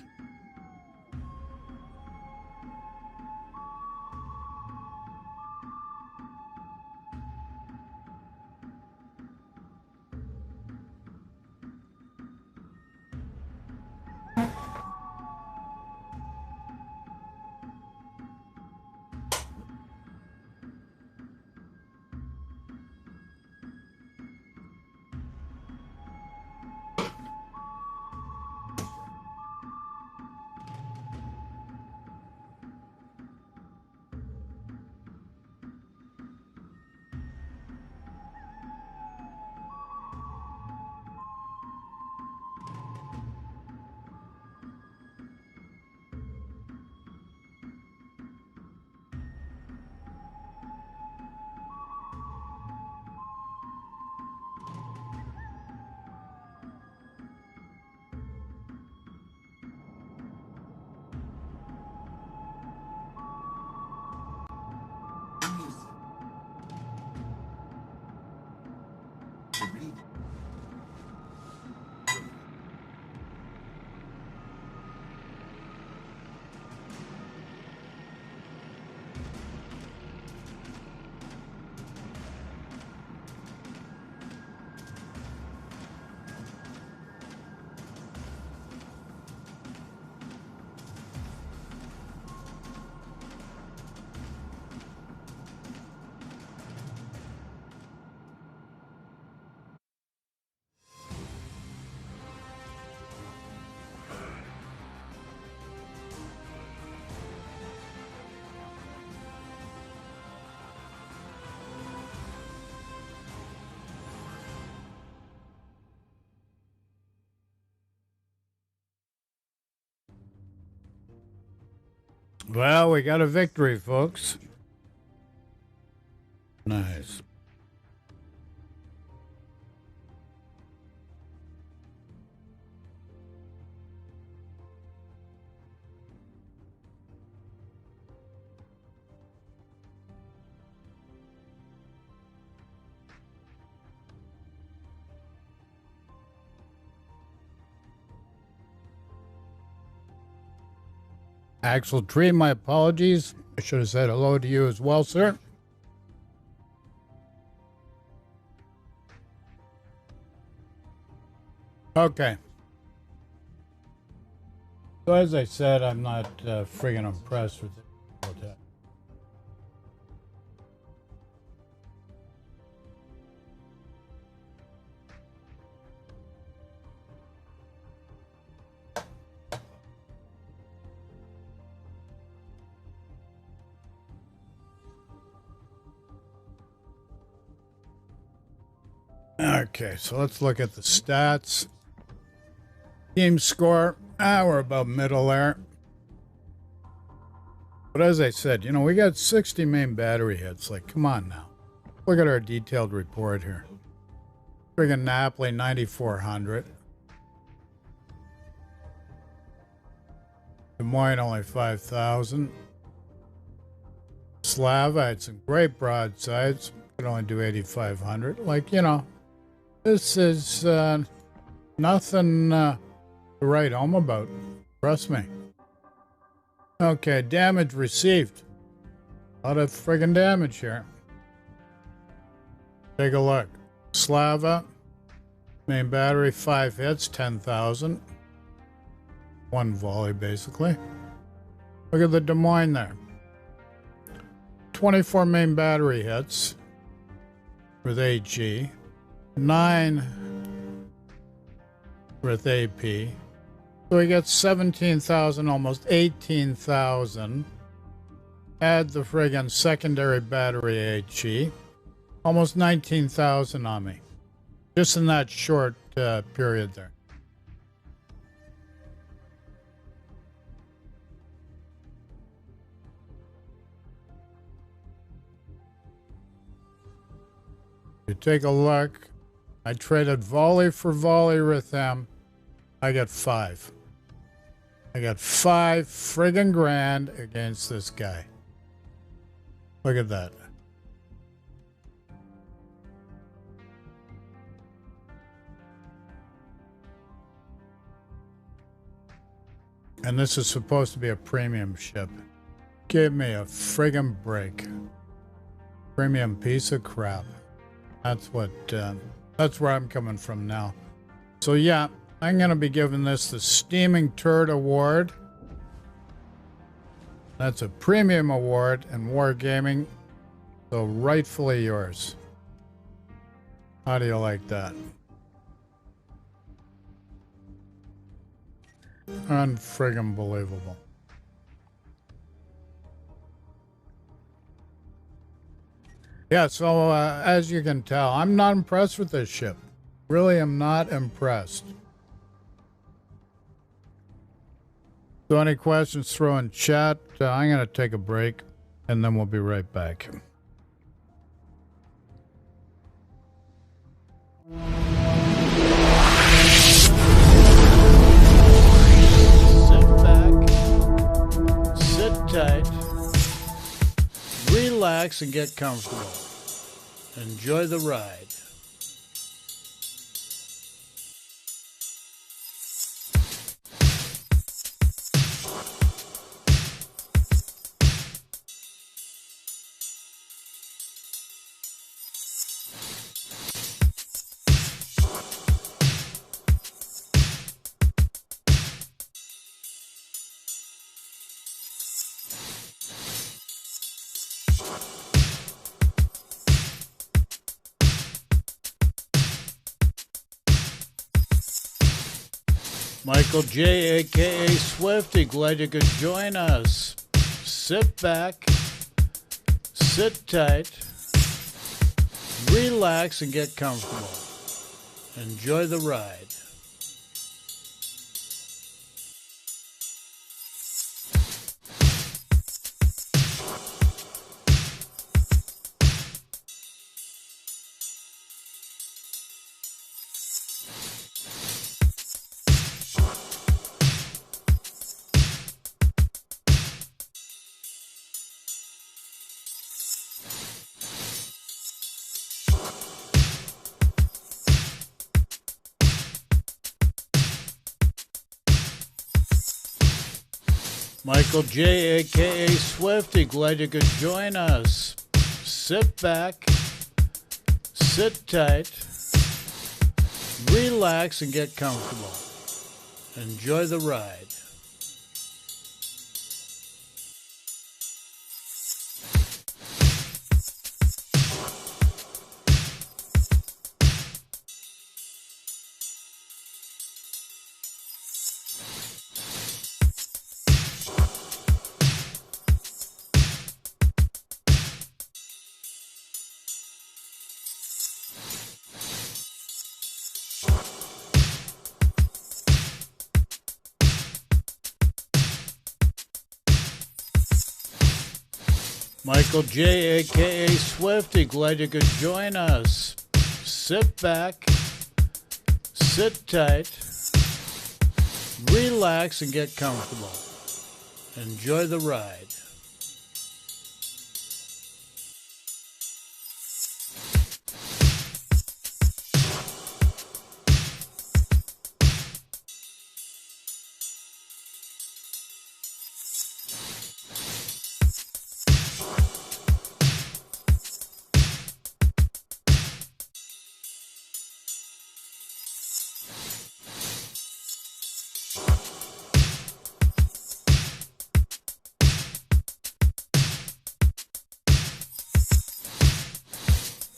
Well, we got a victory, folks. Nice. Axel Tree, my apologies. I should have said hello to you as well, sir. Okay. So as I said, I'm not friggin' impressed with it. Okay, so let's look at the stats. Team score, we're about middle there. But as I said, you know, we got 60 main battery hits. Like, come on now. Look at our detailed report here. Friggin' Napoli, 9,400. Des Moines, only 5,000. Slava had some great broadsides. Could only do 8,500. Like, you know, this is nothing to write home about. Trust me. Okay, damage received. A lot of friggin' damage here. Take a look. Slava, main battery, 5 hits, 10,000. 1 volley, basically. Look at the Des Moines there. 24 main battery hits with AG. 9 with AP. So we get 17,000, almost 18,000. Add the friggin' secondary battery HE. Almost 19,000 on me. Just in that short period there. You take a look. I traded volley for volley with them. I got 5. I got 5 friggin' grand against this guy. Look at that. And this is supposed to be a premium ship. Give me a friggin' break. Premium piece of crap. That's where I'm coming from now. So yeah, I'm gonna be giving this the Steaming Turd Award. That's a premium award in wargaming, so rightfully yours. How do you like that? Unfriggin' believable. Yeah, so as you can tell, I'm not impressed with this ship. Really am not impressed. So any questions, throw in chat. I'm going to take a break, and then we'll be right back. Sit back, sit tight, relax, and get comfortable. Enjoy the ride. Michael J, aka Swifty, glad you could join us. Sit back, sit tight, relax, and get comfortable. Enjoy the ride. Michael J, aka Swifty, glad you could join us. Sit back, sit tight, relax, and get comfortable. Enjoy the ride. Michael J, aka Swifty, glad you could join us. Sit back, sit tight, relax, and get comfortable. Enjoy the ride.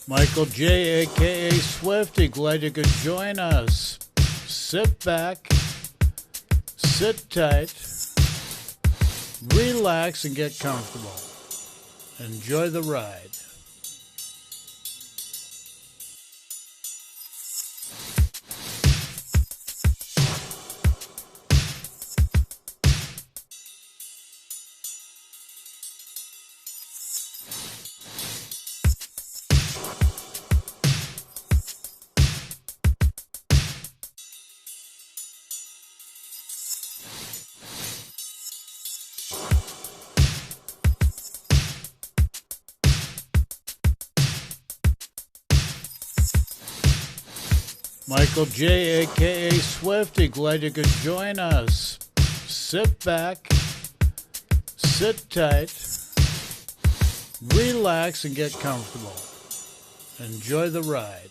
Michael J, aka Swifty, glad you could join us. Sit back, sit tight, relax, and get comfortable. Enjoy the ride. Michael J, aka Swifty, glad you could join us. Sit back, sit tight, relax, and get comfortable. Enjoy the ride.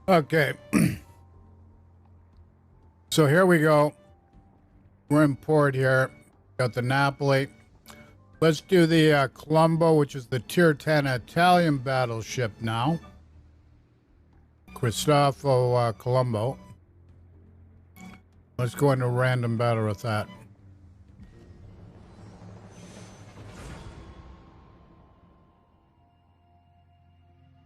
Okay, so here we go. We're in port here. Got the Napoli. Let's do the Colombo, which is the Tier 10 Italian battleship now. Cristoforo Colombo. Let's go into random battle with that.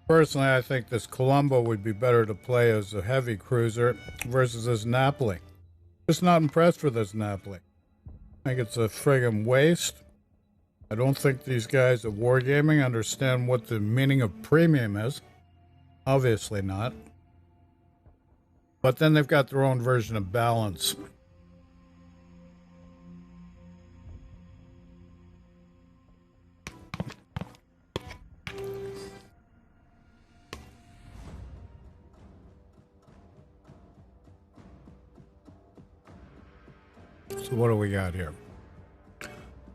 Personally, I think this Colombo would be better to play as a heavy cruiser versus this Napoli. Just not impressed with this Napoli. I think it's a friggin' waste. I don't think these guys at Wargaming understand what the meaning of premium is. Obviously not. But then they've got their own version of balance. So what do we got here?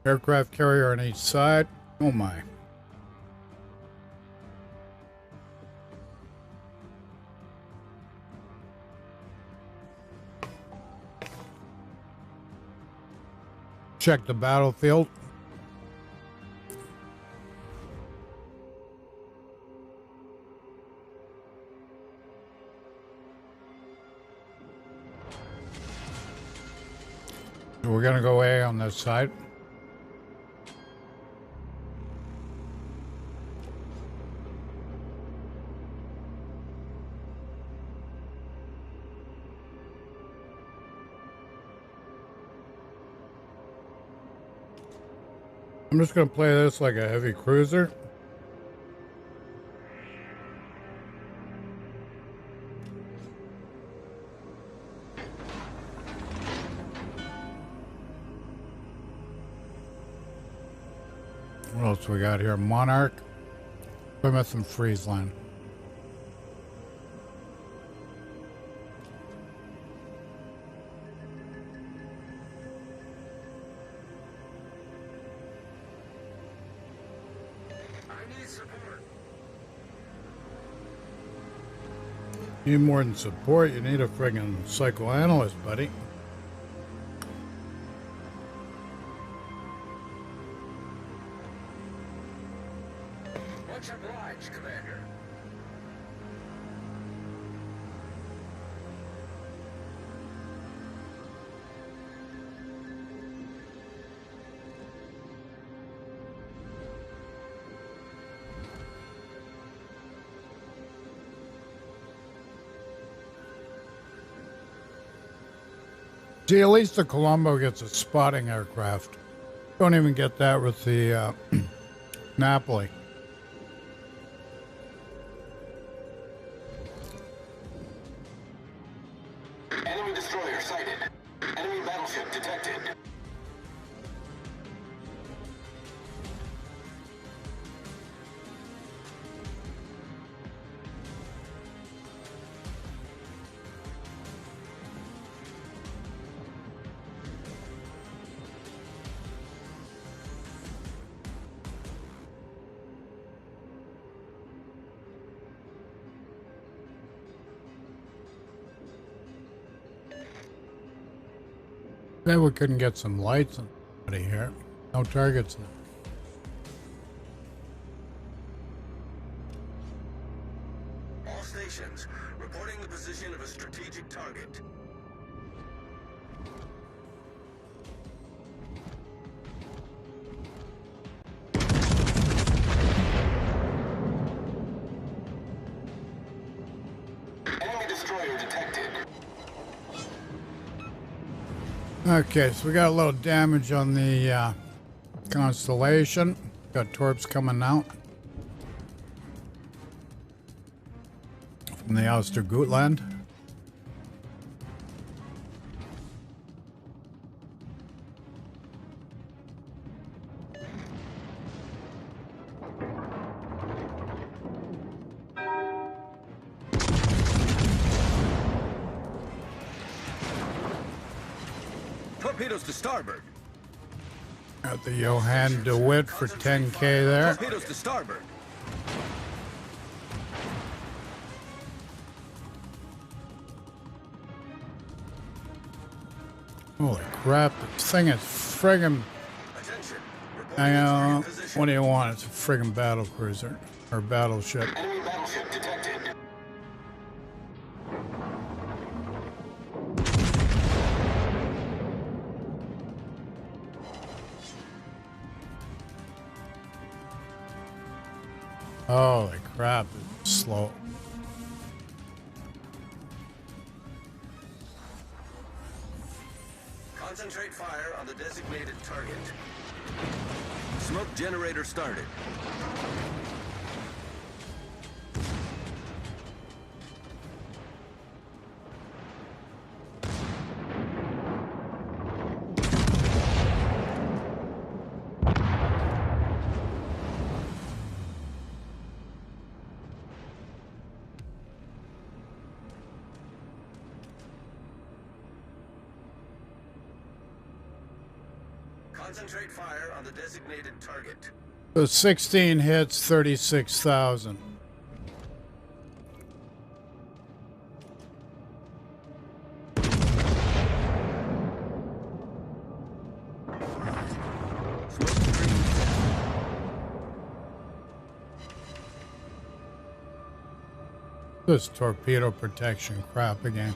Aircraft carrier on each side. Oh my. Check the battlefield. So we're going to go A on this side. I'm just going to play this like a heavy cruiser. What else we got here? Monarch, Plymouth, and Friesland. You need more than support, you need a friggin' psychoanalyst, buddy. Much obliged, Commander. See, at least the Colombo gets a spotting aircraft. Don't even get that with the Napoli. Enemy destroyer sighted. Enemy battleship detected. Bet we couldn't get some lights out of here. No targets now. All stations, reporting the position of a strategic target. Enemy destroyer detected. Okay, so we got a little damage on the Constellation. Got torps coming out from the Austergutland. Torpedoes to starboard. Got the Johann de Witt for 10K there. Torpedoes to starboard. Holy crap, this thing is friggin'... Attention. I Reporting know. its position. What do you want? It's a friggin' battle cruiser. Or battleship. Enemy battleship detected. Holy crap, it's slow. Concentrate fire on the designated target. Smoke generator started. Concentrate fire on the designated target. So 16 hits, 36,000. Smoke screen. This torpedo protection crap again.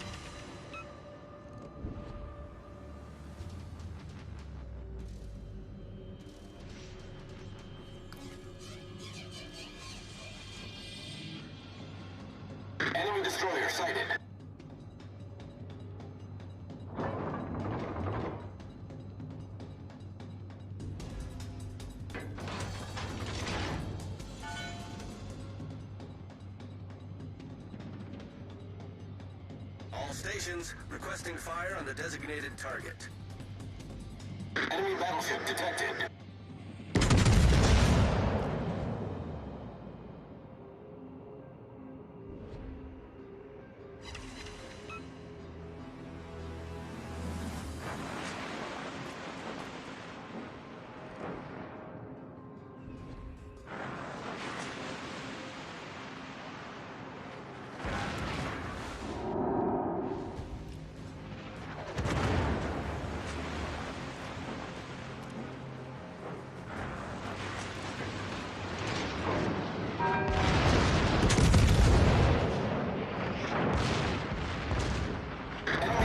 Enemy destroyer sighted. All stations requesting fire on the designated target. Enemy battleship detected. Enemy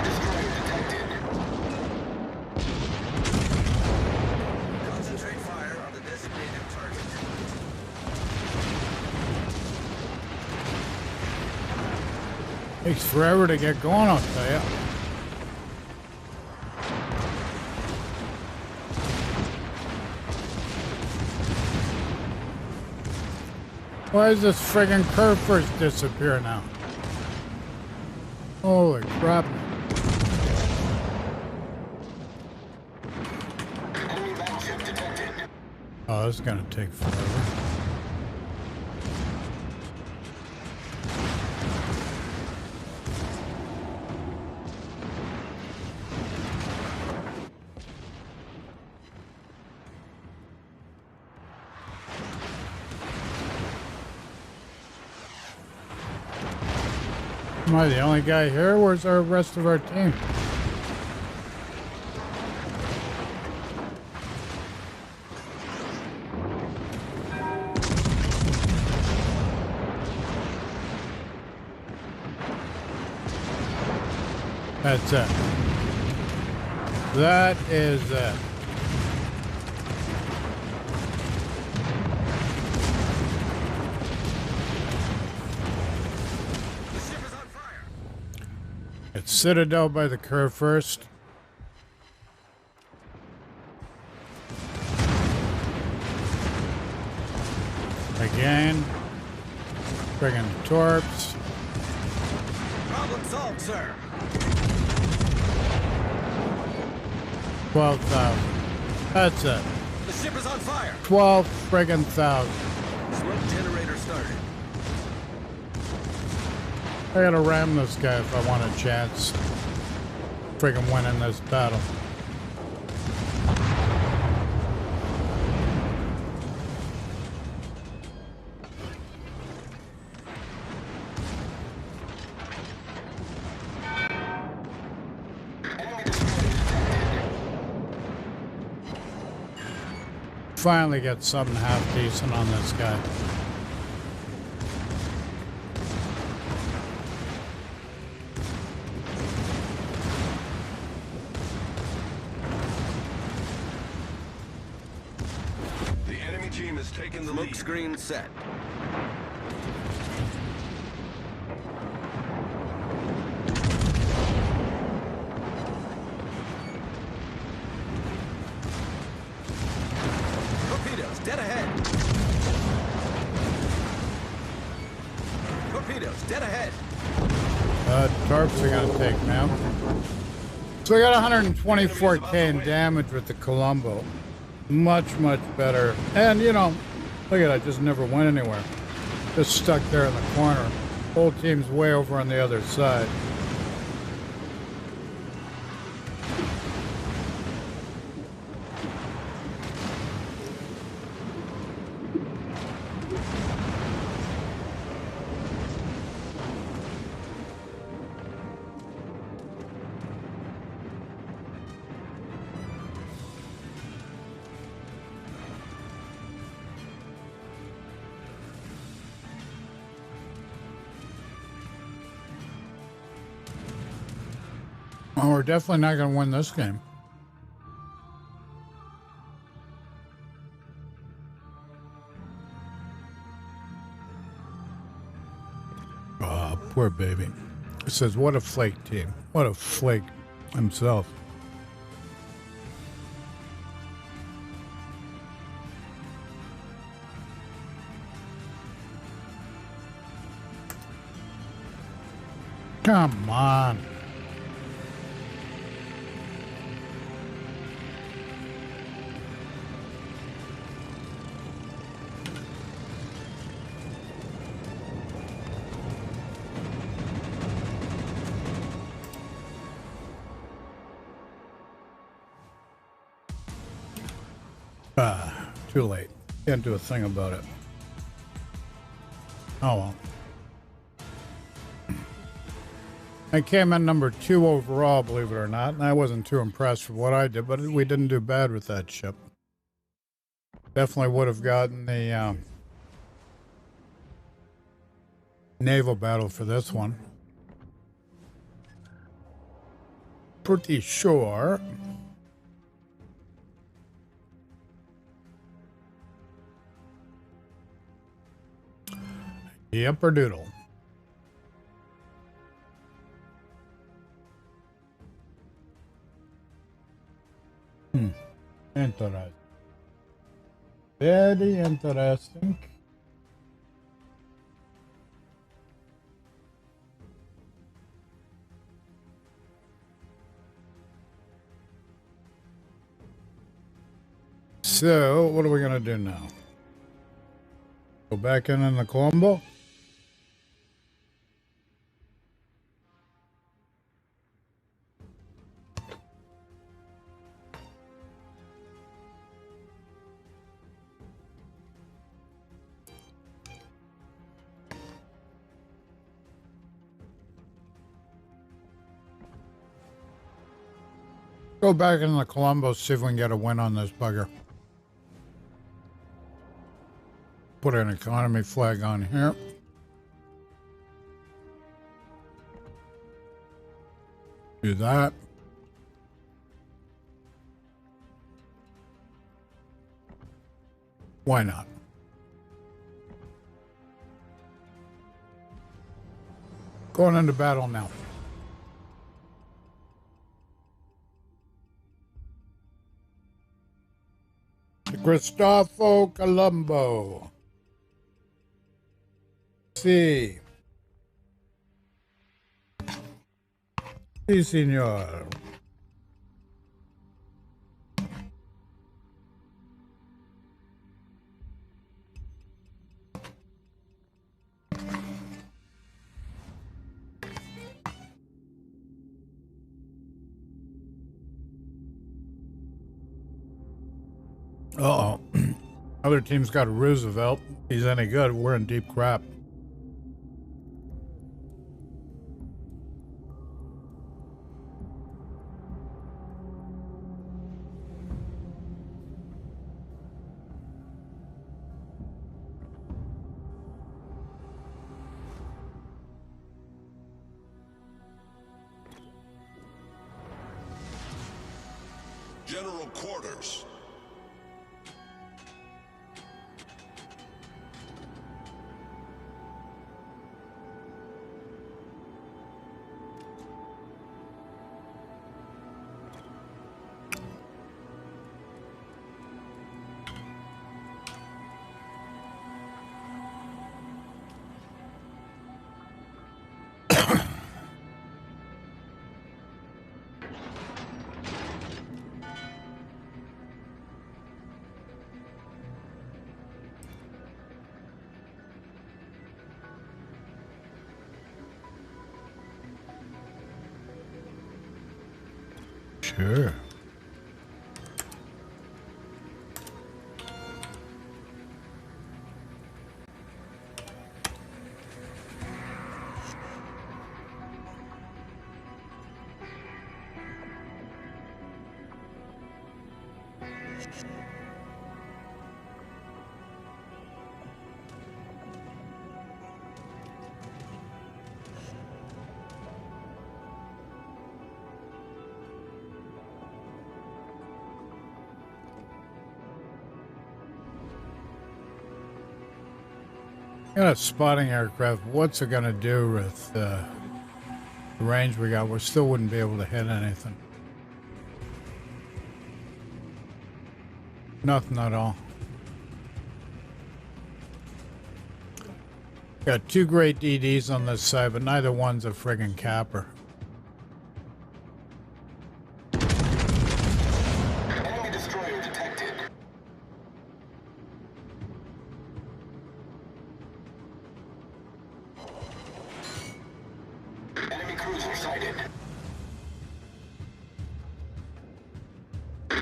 destroyer detected. Concentrate fire on the designated target. Takes forever to get going, I'll tell you. Why does this friggin' curve first disappear now? Holy crap. Enemy battleship detected. Oh, this is gonna take forever. Am I the only guy here? Where's the rest of our team? That's it. That is it. It's Citadel by the curve first. Again. Friggin' torps. Problem solved, sir. 12,000. That's it. The ship is on fire. 12 friggin' thousand. Smoke generator started. I gotta ram this guy if I want a chance. Friggin' winning this battle. Finally get something half decent on this guy. The enemy team has taken the Smoke lead. screen set. Torpedoes dead ahead. Torpedoes dead ahead. Tarps are gonna take now. So we got 124k in damage with the Colombo. Much better. And you know, look at it, I just never went anywhere. Just stuck there in the corner. Whole team's way over on the other side. Oh, we're definitely not going to win this game. Oh, poor baby. It says, what a flake team. What a flake himself. Come on. Too late. Can't do a thing about it. Oh well. I came in number 2 overall, believe it or not, and I wasn't too impressed with what I did, but we didn't do bad with that ship. Definitely would have gotten the naval battle for this one. Pretty sure. Yepper doodle. Interesting. Very interesting. So, what are we going to do now? Go back in the Colombo? Go back in the Colombo, see if we can get a win on this bugger. Put an economy flag on here. Do that. Why not? Going into battle now. Cristoforo Colombo. Sí. Sí, señor. Uh-oh. Other team's got a Roosevelt. He's any good. We're in deep crap. General quarters. Sure. Got a spotting aircraft. What's it going to do with the range we got? We still wouldn't be able to hit anything. Nothing at all. Got two great DDs on this side, but neither one's a friggin' capper. Enemy destroyer detected. Enemy cruiser sighted.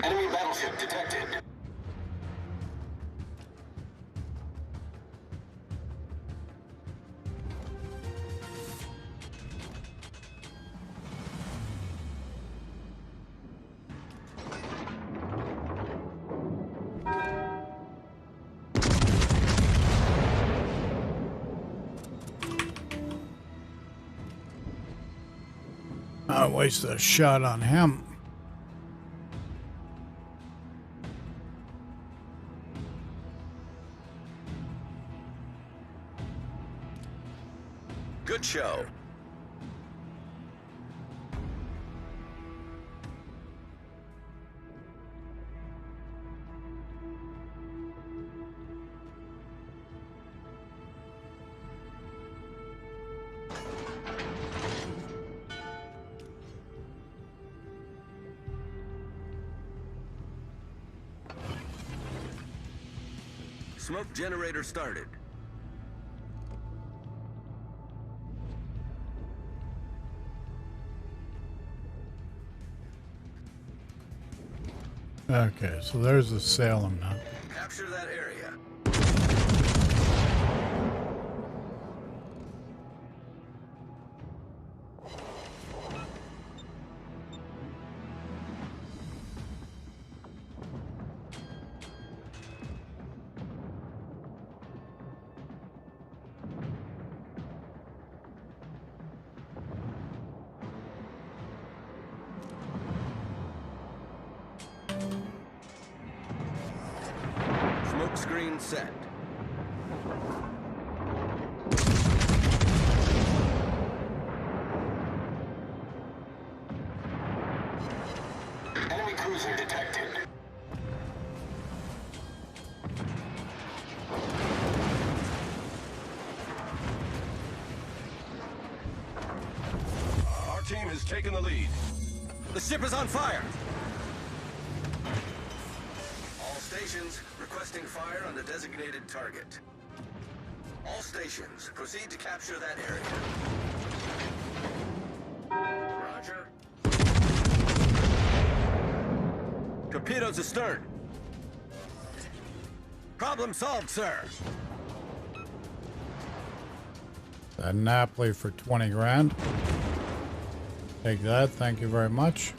Enemy battleship detected. Not waste a shot on him. Good show. Smoke generator started. Okay, so there's the Salem now. Capture that area. Smoke screen set. Enemy cruiser detected. Our team has taken the lead. The ship is on fire! All stations requesting fire on the designated target. All stations proceed to capture that area. Roger. Torpedoes astern. Problem solved, sir. That Napoli for 20 grand. Take that, thank you very much.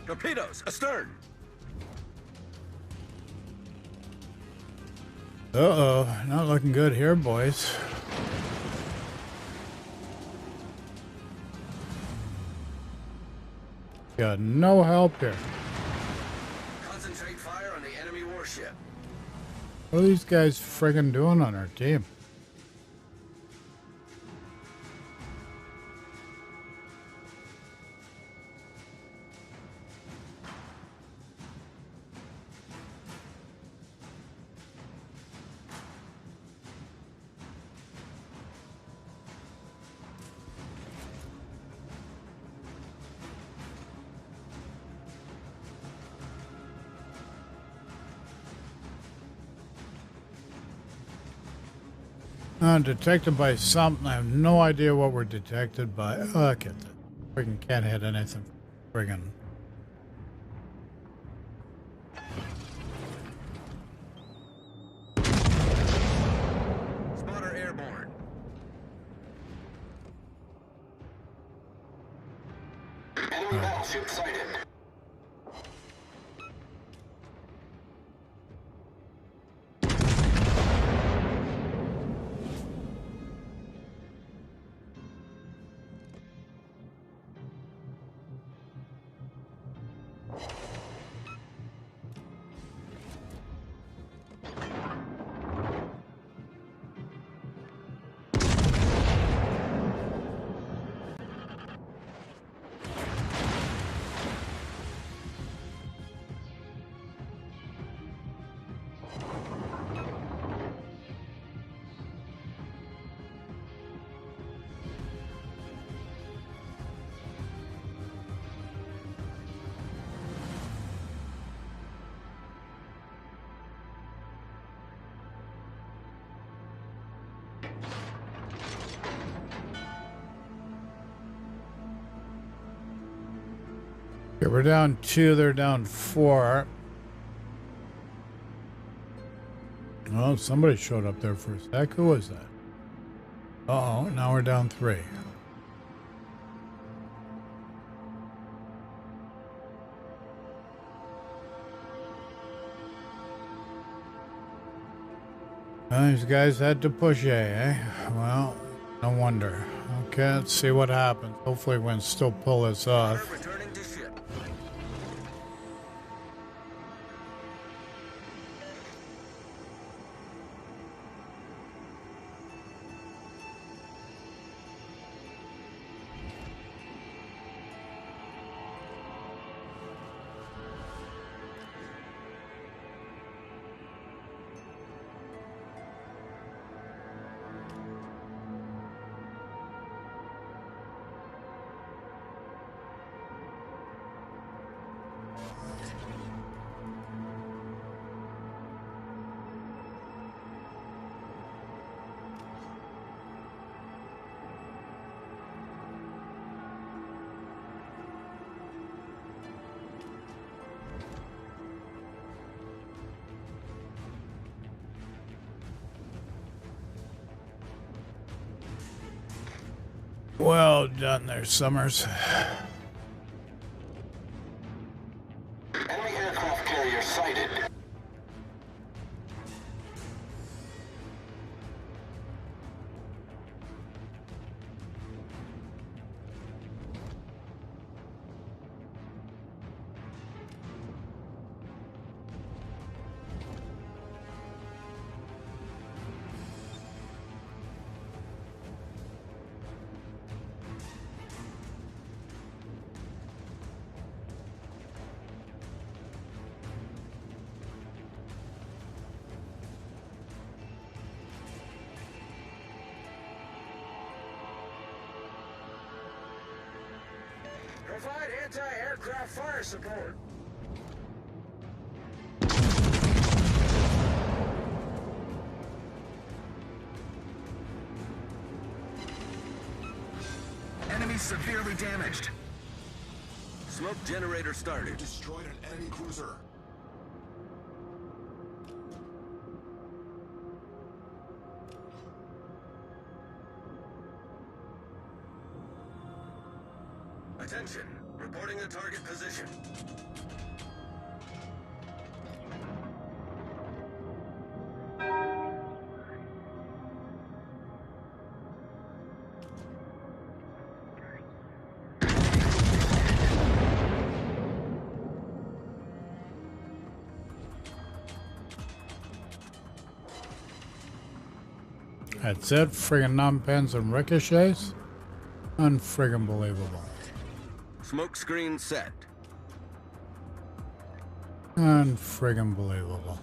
Torpedoes astern. Uh-oh, not looking good here, boys. Got no help here. Concentrate fire on the enemy warship. What are these guys friggin' doing on our team? Detected by something. I have no idea what we're detected by. Look at that. Friggin' can't hit anything. Friggin'. Spotter airborne. Enemy battleship sighted. Okay, we're down 2, they're down 4. Oh, somebody showed up there for a sec. Who was that? Uh-oh, now we're down 3. These guys had to push A, eh? Well, no wonder. Okay, let's see what happens. Hopefully we can still pull this off. Returning to ship. Well done there, Summers. Enemy aircraft carrier sighted. Provide anti-aircraft fire support. Enemy severely damaged. Smoke generator started. Destroyed an enemy cruiser. Attention. Reporting the target position. That's it. Friggin' non-pens and ricochets. Unfriggin' believable. Smoke screen set. Unfriggin' believable.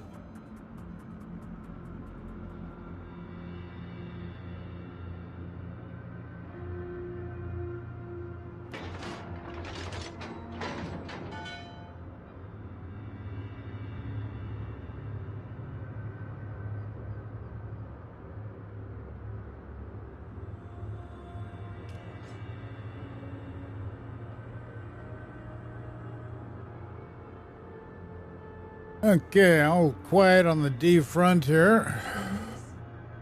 Okay, all quiet on the D front here.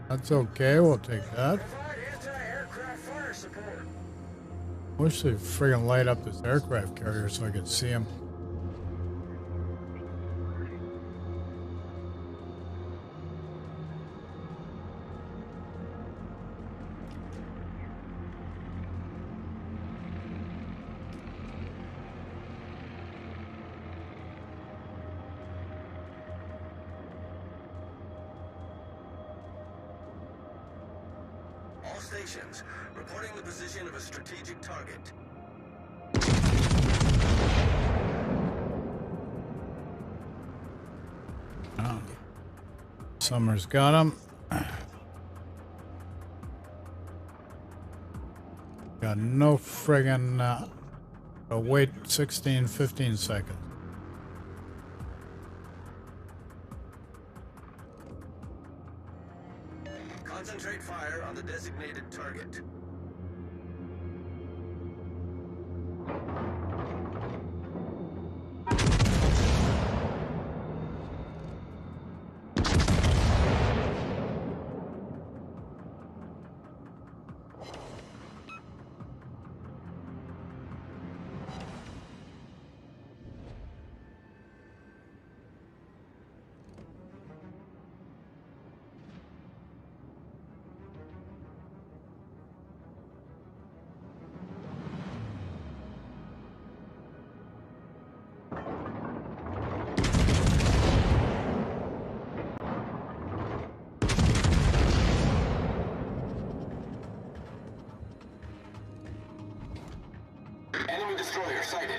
That's okay, we'll take that. Provide anti-aircraft fire support. Wish they'd friggin' light up this aircraft carrier so I could see him. All stations, reporting the position of a strategic target. Summers got him. Got no friggin' wait 16, 15 seconds. Concentrate fire on the designated target. Enemy destroyer sighted.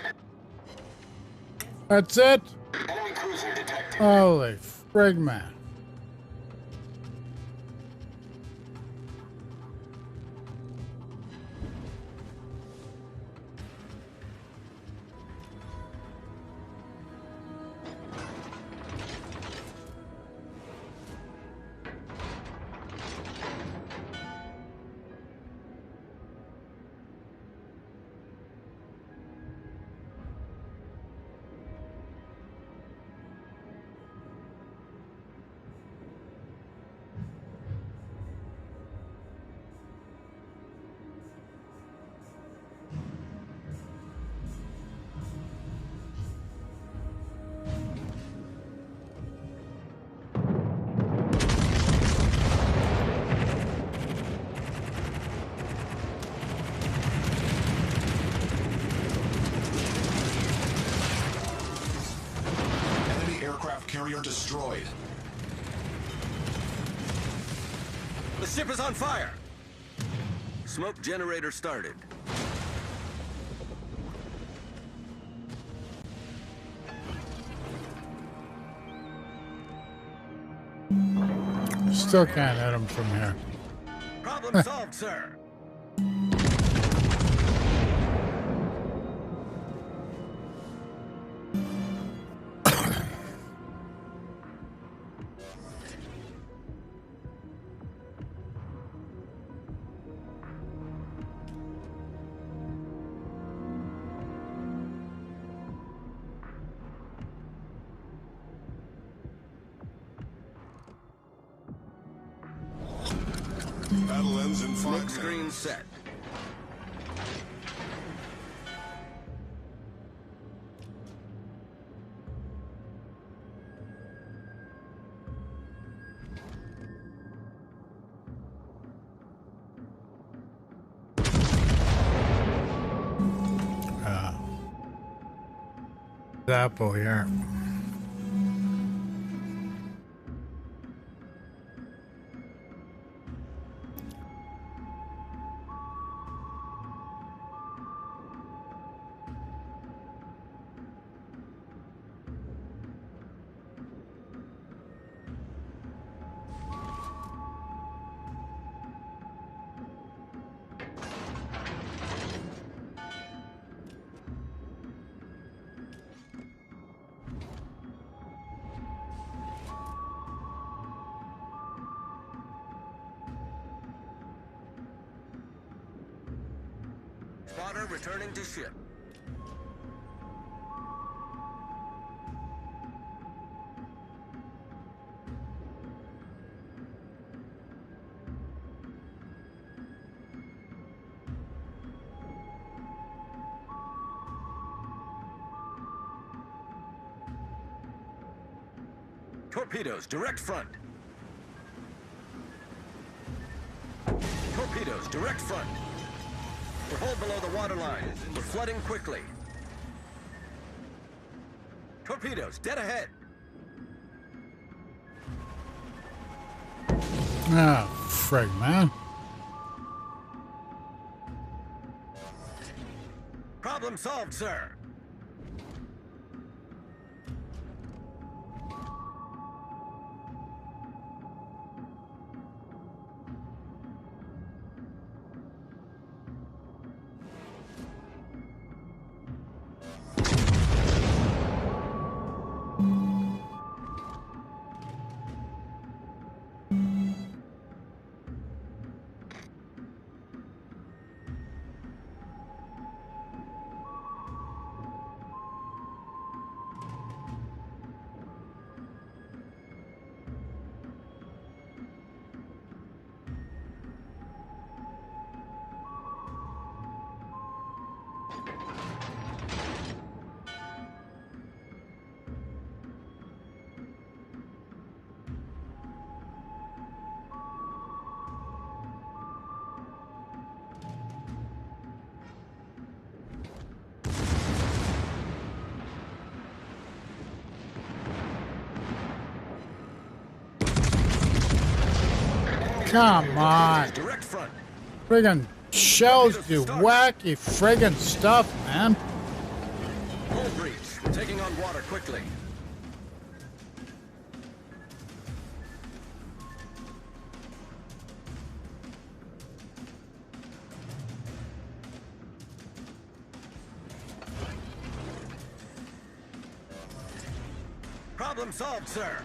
That's it? Enemy cruiser detected. Holy frig, man. Aircraft carrier destroyed. The ship is on fire! Smoke generator started. Still can't hit him from here. Problem solved, sir. Battle ends in 5 Smoke minutes. screen set. Apple here. Spotter returning to ship. Torpedoes, direct front. Torpedoes, direct front. We're hold below the waterline. We're flooding quickly. Torpedoes, dead ahead. Ah, frig, man. Problem solved, sir. Come on. Direct front. Friggin' shells do wacky friggin' stuff, man. Hull breach. We're taking on water quickly. Problem solved, sir.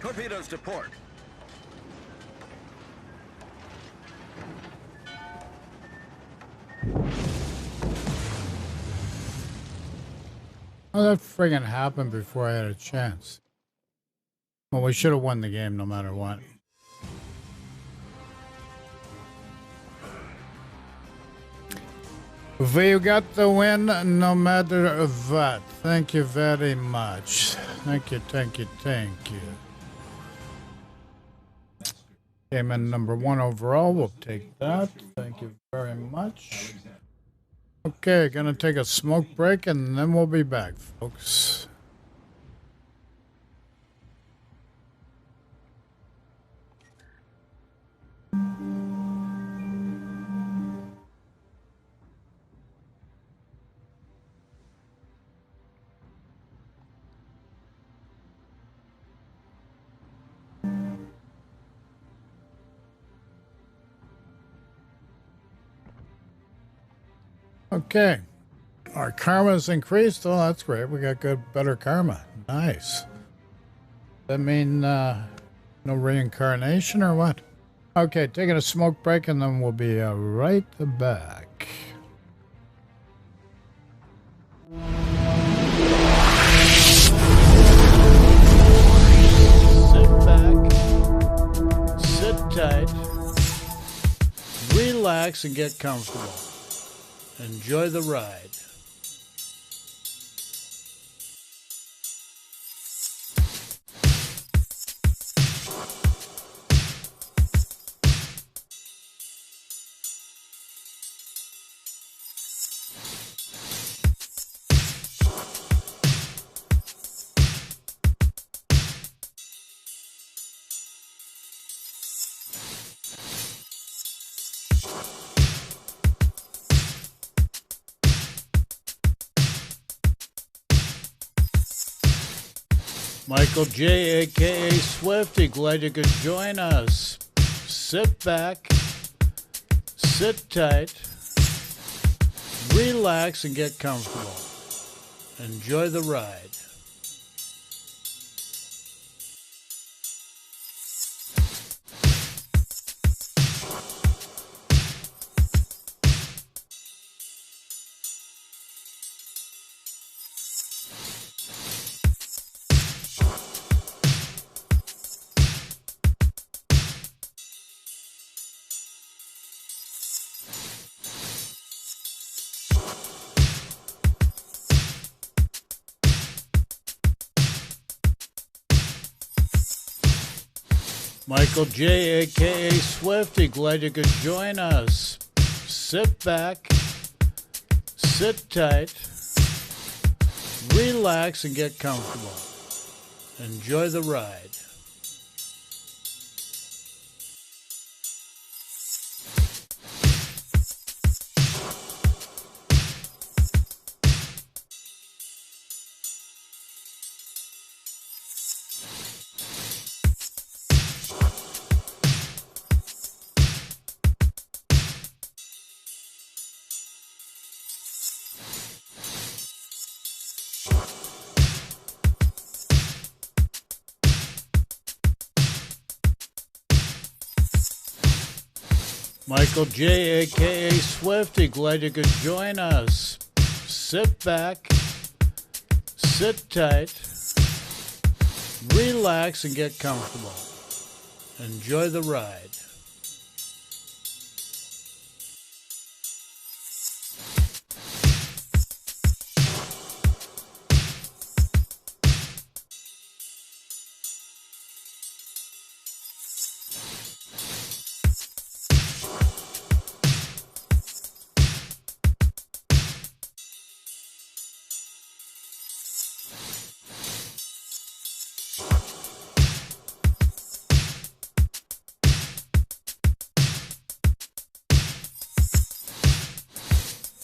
Torpedoes to port. Oh, that friggin' happened before I had a chance. Well, we should have won the game no matter what. We got the win no matter what. Thank you very much. Thank you, thank you, thank you. Came in number 1 overall. We'll take that. Thank you very much. Okay, gonna take a smoke break and then we'll be back, folks. Okay, our karma's increased. Oh, that's great. We got better karma. Nice. That mean no reincarnation or what? Okay, taking a smoke break and then we'll be right back. Sit back, sit tight, relax, and get comfortable. Enjoy the ride. Michael J, aka Swifty, glad you could join us. Sit back, sit tight, relax, and get comfortable. Enjoy the ride. Michael J, aka Swifty, glad you could join us. Sit back, sit tight, relax, and get comfortable. Enjoy the ride. Michael J, aka Swifty, glad you could join us. Sit back, sit tight, relax, and get comfortable. Enjoy the ride.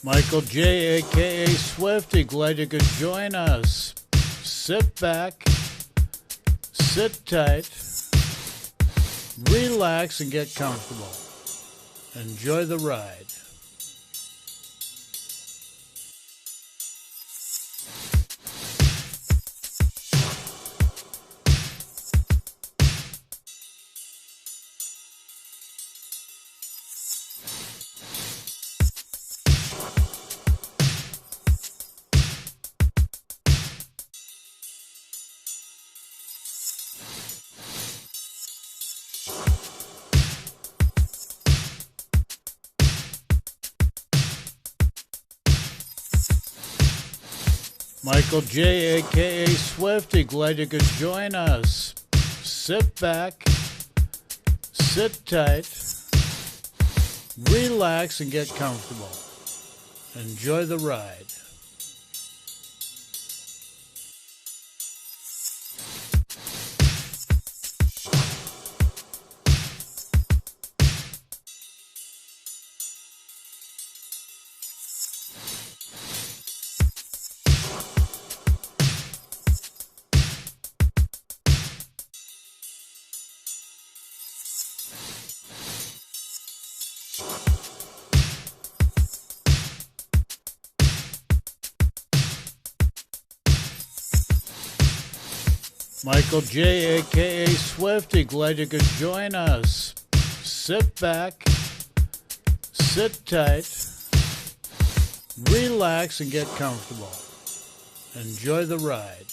Michael J, aka Swifty, glad you could join us. Sit back, sit tight, relax, and get comfortable. Enjoy the ride. Michael J, aka Swifty, glad you could join us. Sit back, sit tight, relax and get comfortable. Enjoy the ride. Michael J, aka Swifty, glad you could join us. Sit back, sit tight, relax and get comfortable. Enjoy the ride.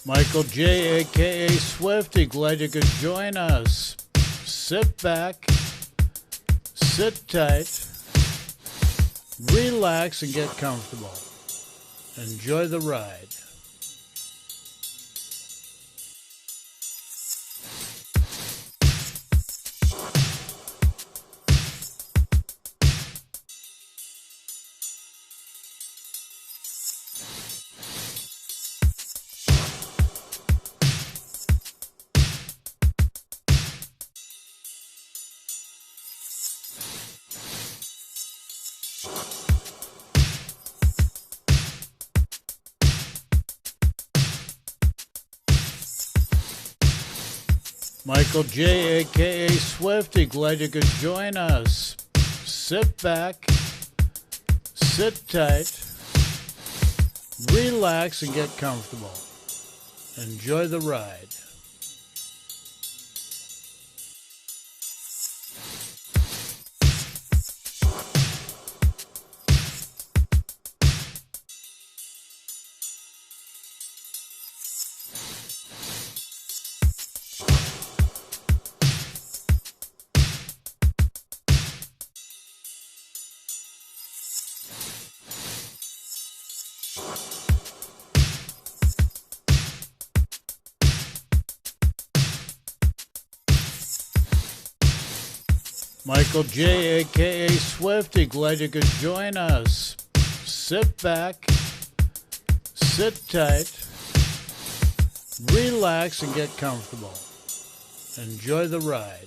Michael J, aka Swifty, glad you could join us. Sit back, sit tight, relax and get comfortable. Enjoy the ride. Michael J, aka Swifty, glad you could join us. Sit back, sit tight, relax and get comfortable. Enjoy the ride. Michael J, aka Swifty, glad you could join us. Sit back, sit tight, relax and get comfortable. Enjoy the ride.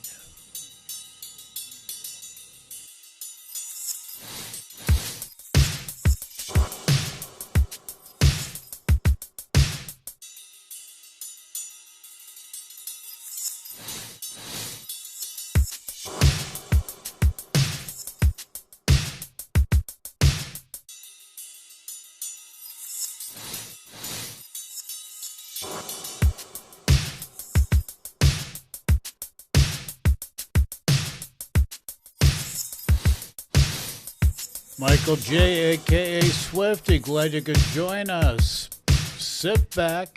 Michael J, aka Swifty, glad you could join us. Sit back,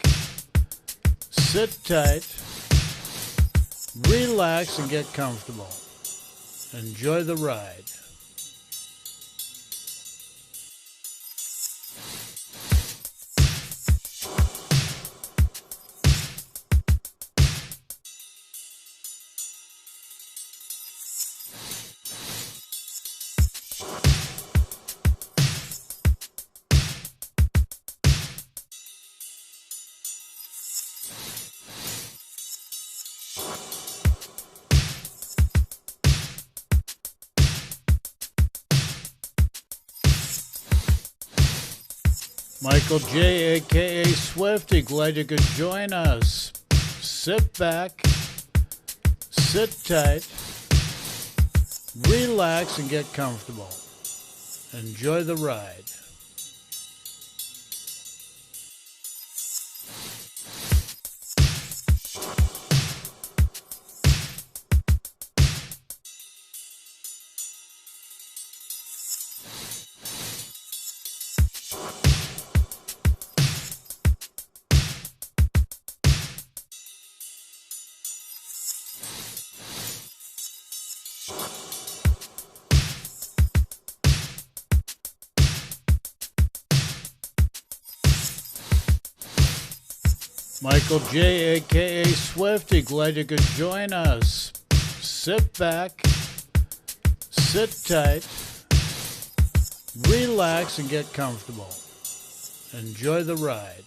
sit tight, relax and get comfortable. Enjoy the ride. Michael J, aka Swifty, glad you could join us. Sit back, sit tight, relax and get comfortable. Enjoy the ride. Michael J, aka Swifty, glad you could join us. Sit back, sit tight, relax, and get comfortable. Enjoy the ride.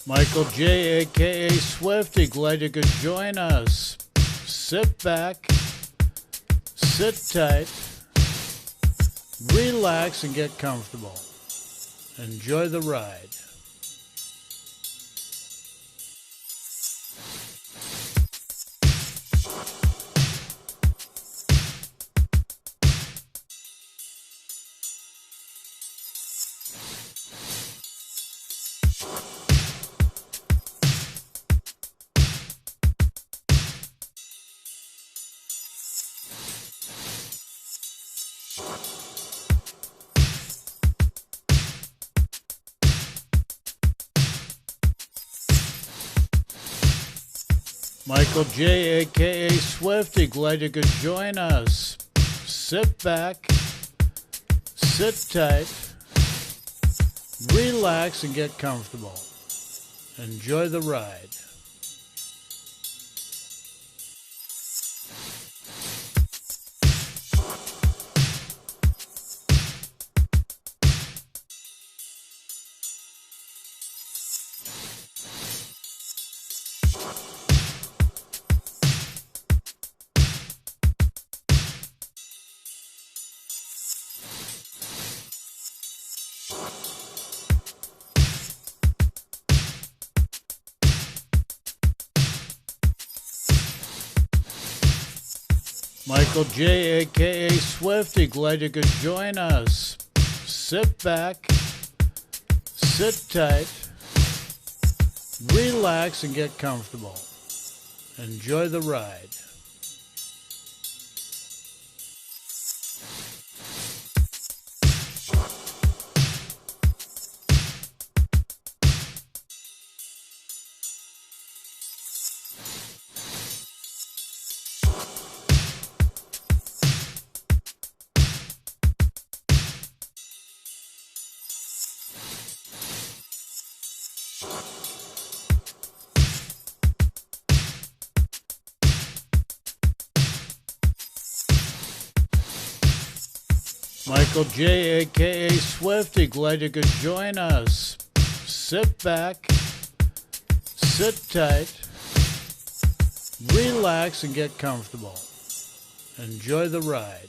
Michael J, aka Swifty, glad you could join us. Sit back, sit tight, relax, and get comfortable. Enjoy the ride. Michael J, aka Swifty, glad you could join us. Sit back, sit tight, relax, and get comfortable. Enjoy the ride. Michael J, aka Swifty, glad you could join us. Sit back, sit tight, relax, and get comfortable. Enjoy the ride. Michael J, aka Swifty, glad you could join us. Sit back, sit tight, relax, and get comfortable. Enjoy the ride.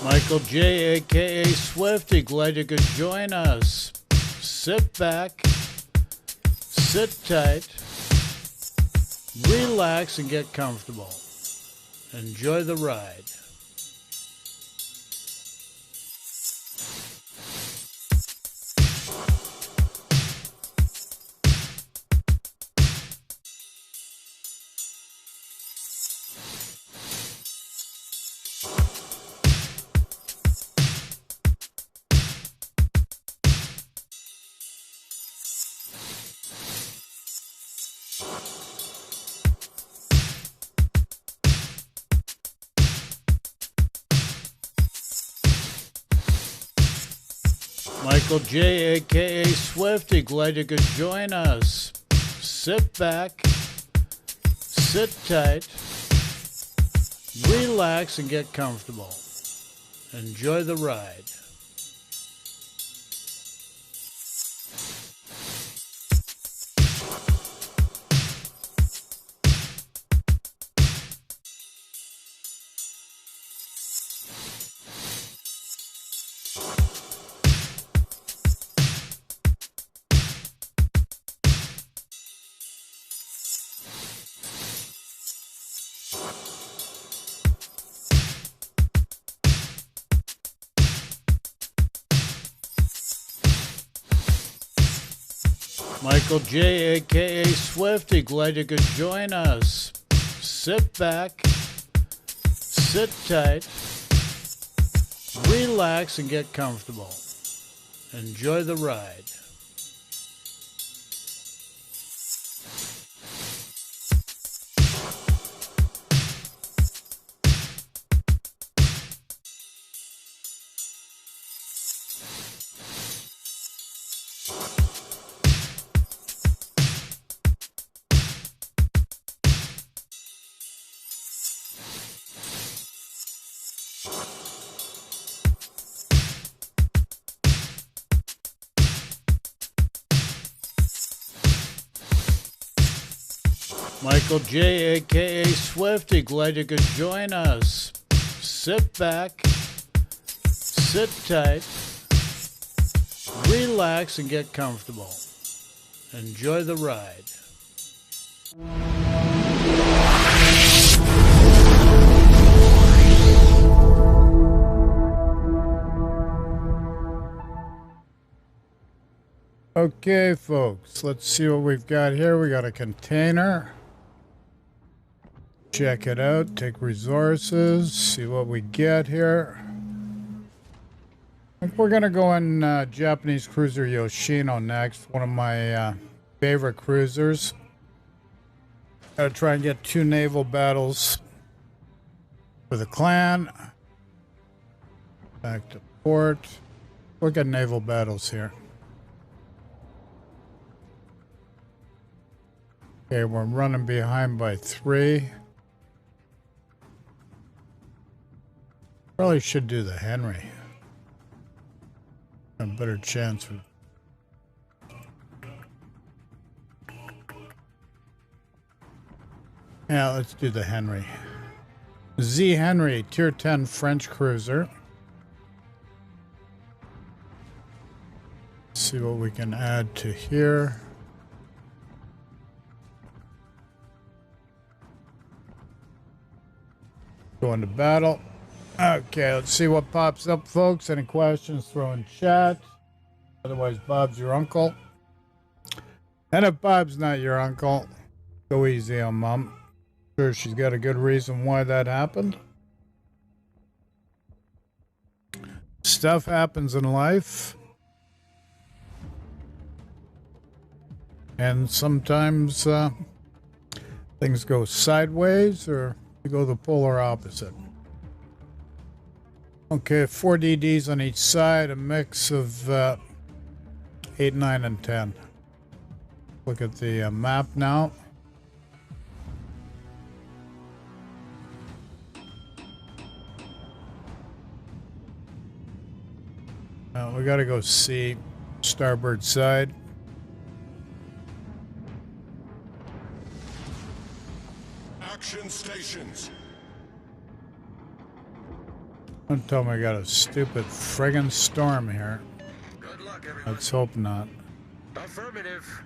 Michael J, aka Swifty, glad you could join us. Sit back, sit tight, relax, and get comfortable. Enjoy the ride. Michael J, aka Swifty, glad you could join us. Sit back, sit tight, relax, and get comfortable. Enjoy the ride. Michael J, aka Swifty, glad you could join us. Sit back, sit tight, relax, and get comfortable. Enjoy the ride. Michael J, aka Swifty, glad you could join us. Sit back, sit tight, relax, and get comfortable. Enjoy the ride. Okay, folks, let's see what we've got here. We got a container. Check it out, take resources, see what we get here. I think we're gonna go in Japanese cruiser Yoshino next, one of my favorite cruisers. Gotta try and get 2 naval battles for the clan. Back to port. Look at naval battles here. Okay, we're running behind by 3. Probably should do the Henry. A better chance for. Yeah, let's do the Henry. Z Henry, Tier 10 French cruiser. Let's see what we can add to here. Go into battle. Okay, let's see what pops up, folks. Any questions, throw in chat. Otherwise, Bob's your uncle. And if Bob's not your uncle, go easy on Mom. Sure, she's got a good reason why that happened. Stuff happens in life. And sometimes things go sideways or you go the polar opposite. Okay, 4 DDs on each side, a mix of 8, 9, and 10. Look at the map now. We gotta go see starboard side. Action stations. Don't tell me I got a stupid friggin' storm here. Good luck, everyone. Let's hope not. Affirmative.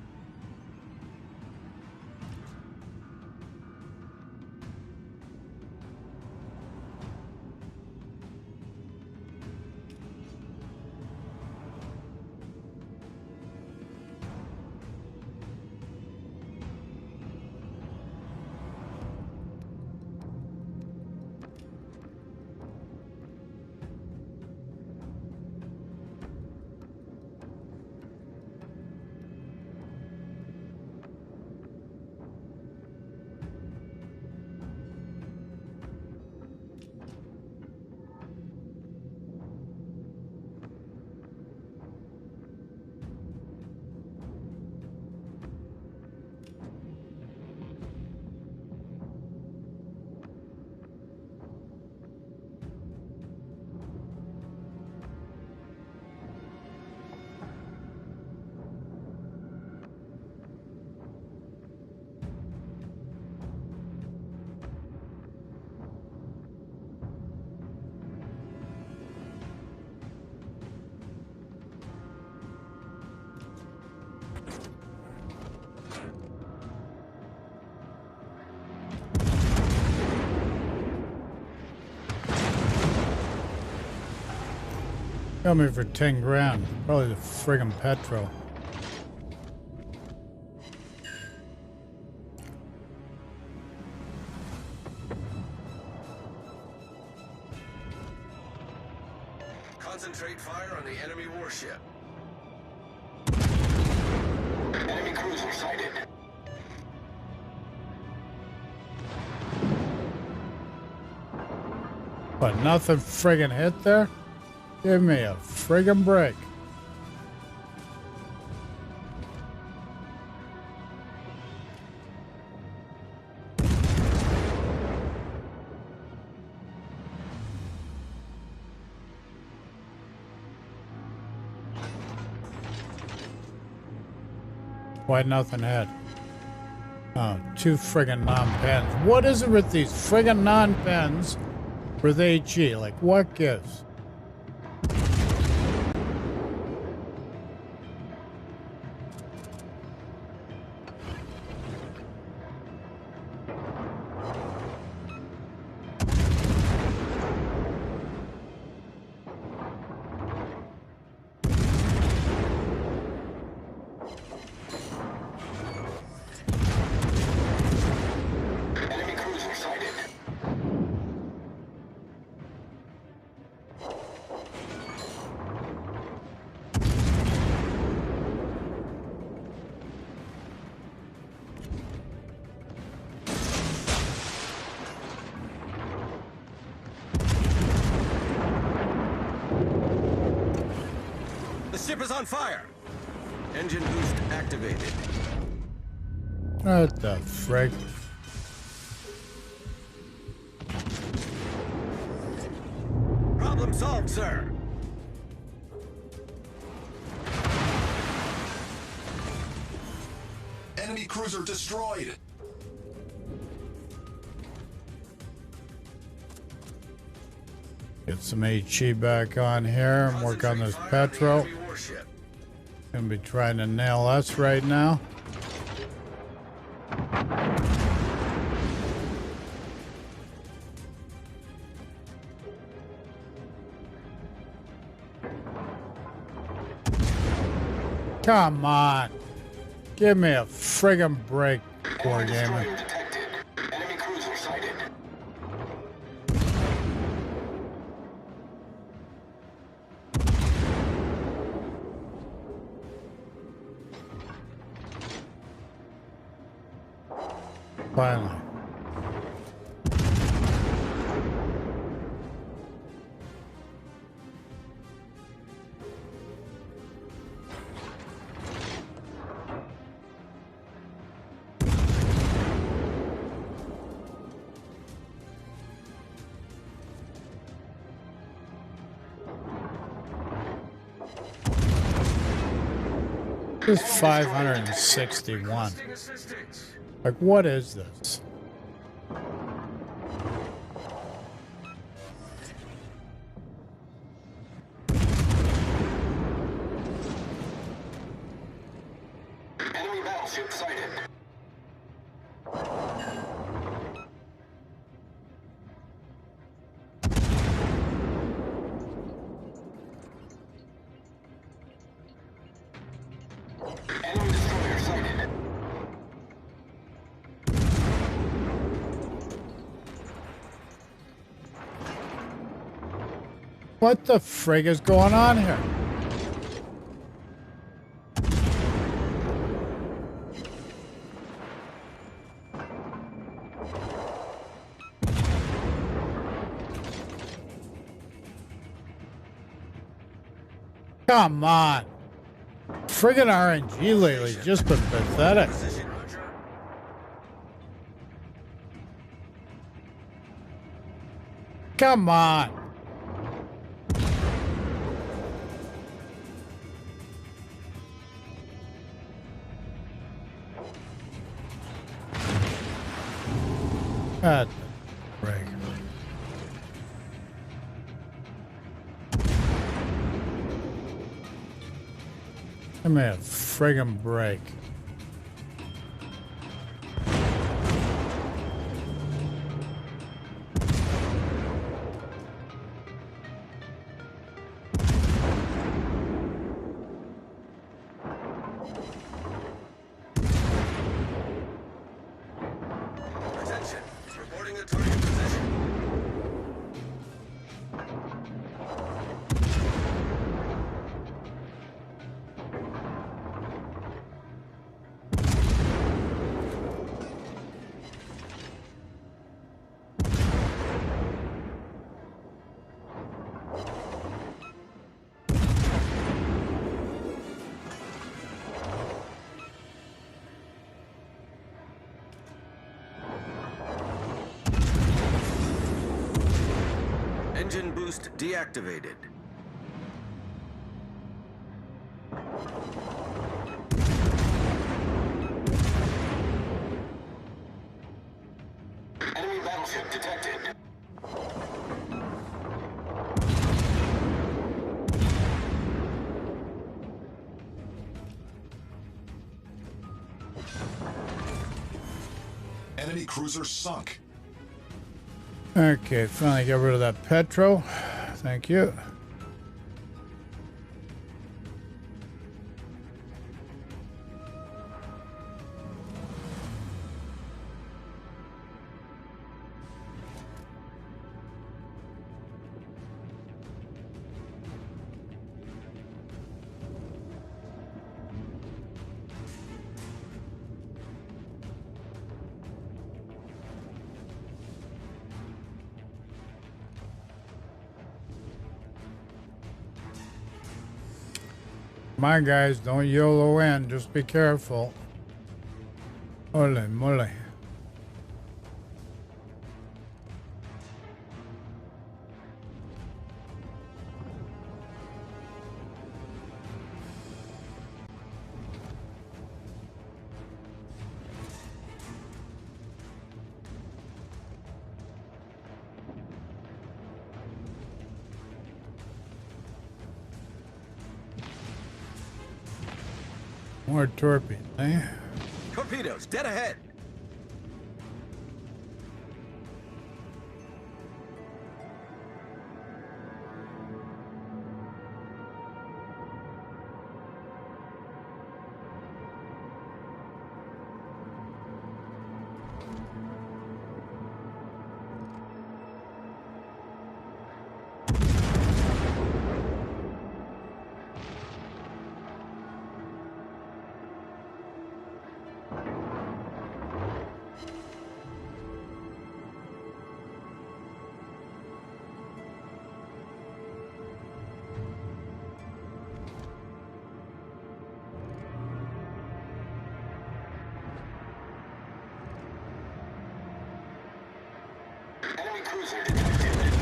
Got me for 10 grand. Probably the friggin' petrol. Concentrate fire on the enemy warship. Enemy cruiser sighted. But nothing friggin' hit there? Give me a friggin' break. Why nothing hit? Oh, 2 friggin' non-pens. What is it with these friggin' non-pens with HE? Like, what gives? Enemy cruiser sighted. The ship is on fire. Engine boost activated. What the frick? Problem solved, sir. Enemy cruiser destroyed. Get some HE back on here and work on this petrol. Enemy warship. Gonna be trying to nail us right now. Come on. Give me a friggin' break, poor Enemy gamer. destroyer detected. Enemy cruiser sighted. Finally. This is 561. Assistance. Like, what is this? Enemy battleship sighted. Enemy destroyer sighted. What the frig is going on here? Come on. Friggin' RNG lately has just been pathetic. Position, Roger. Come on. God, break. Give me a friggin' break. Engine boost deactivated. Enemy battleship detected. Enemy cruiser sunk. Okay, finally get rid of that petro. Thank you. My guys, don't YOLO in. Just be careful. Ole mole. More torpedoes, eh? Torpedoes, dead ahead. Enemy cruiser detected.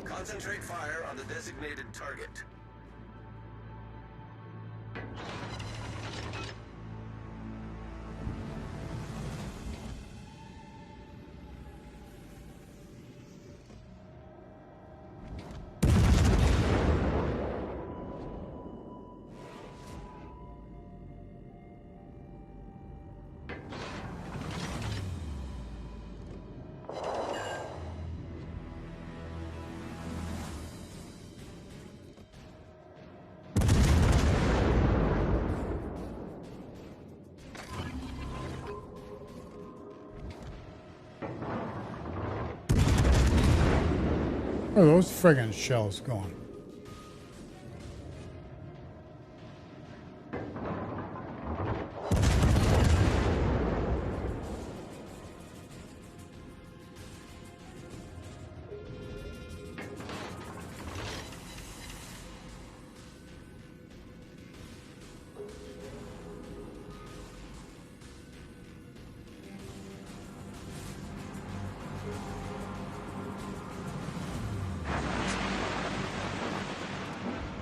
Concentrate fire on the designated target. Where are those friggin' shells going?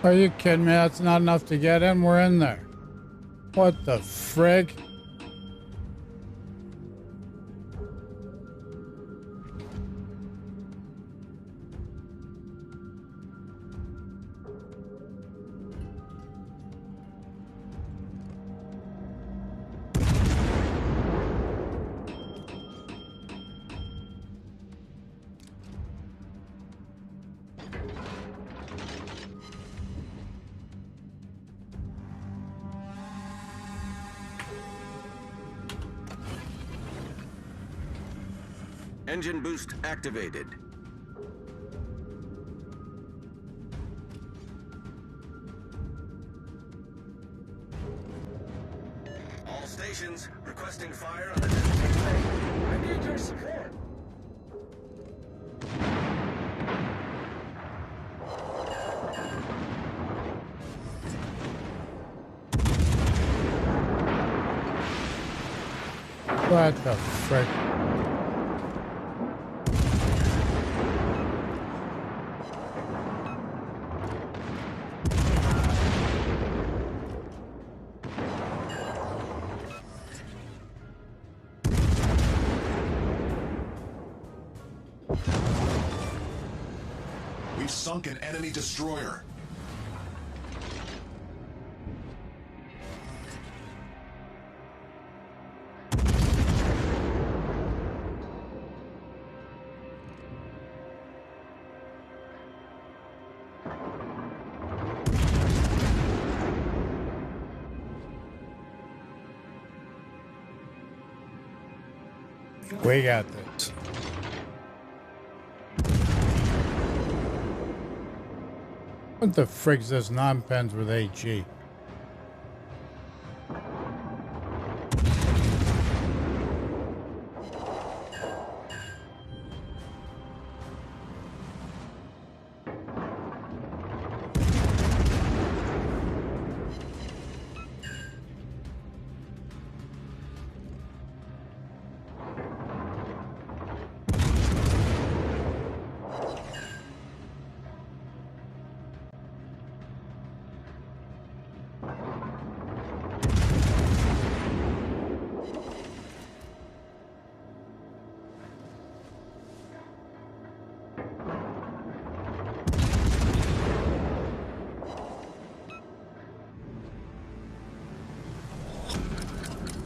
Are you kidding me? That's not enough to get in. We're in there. What the frig? Engine boost activated. All stations requesting fire on the designated lane. I need your support. What the frick? We've sunk an enemy destroyer. We got this. What the frig's this non-pens with HE?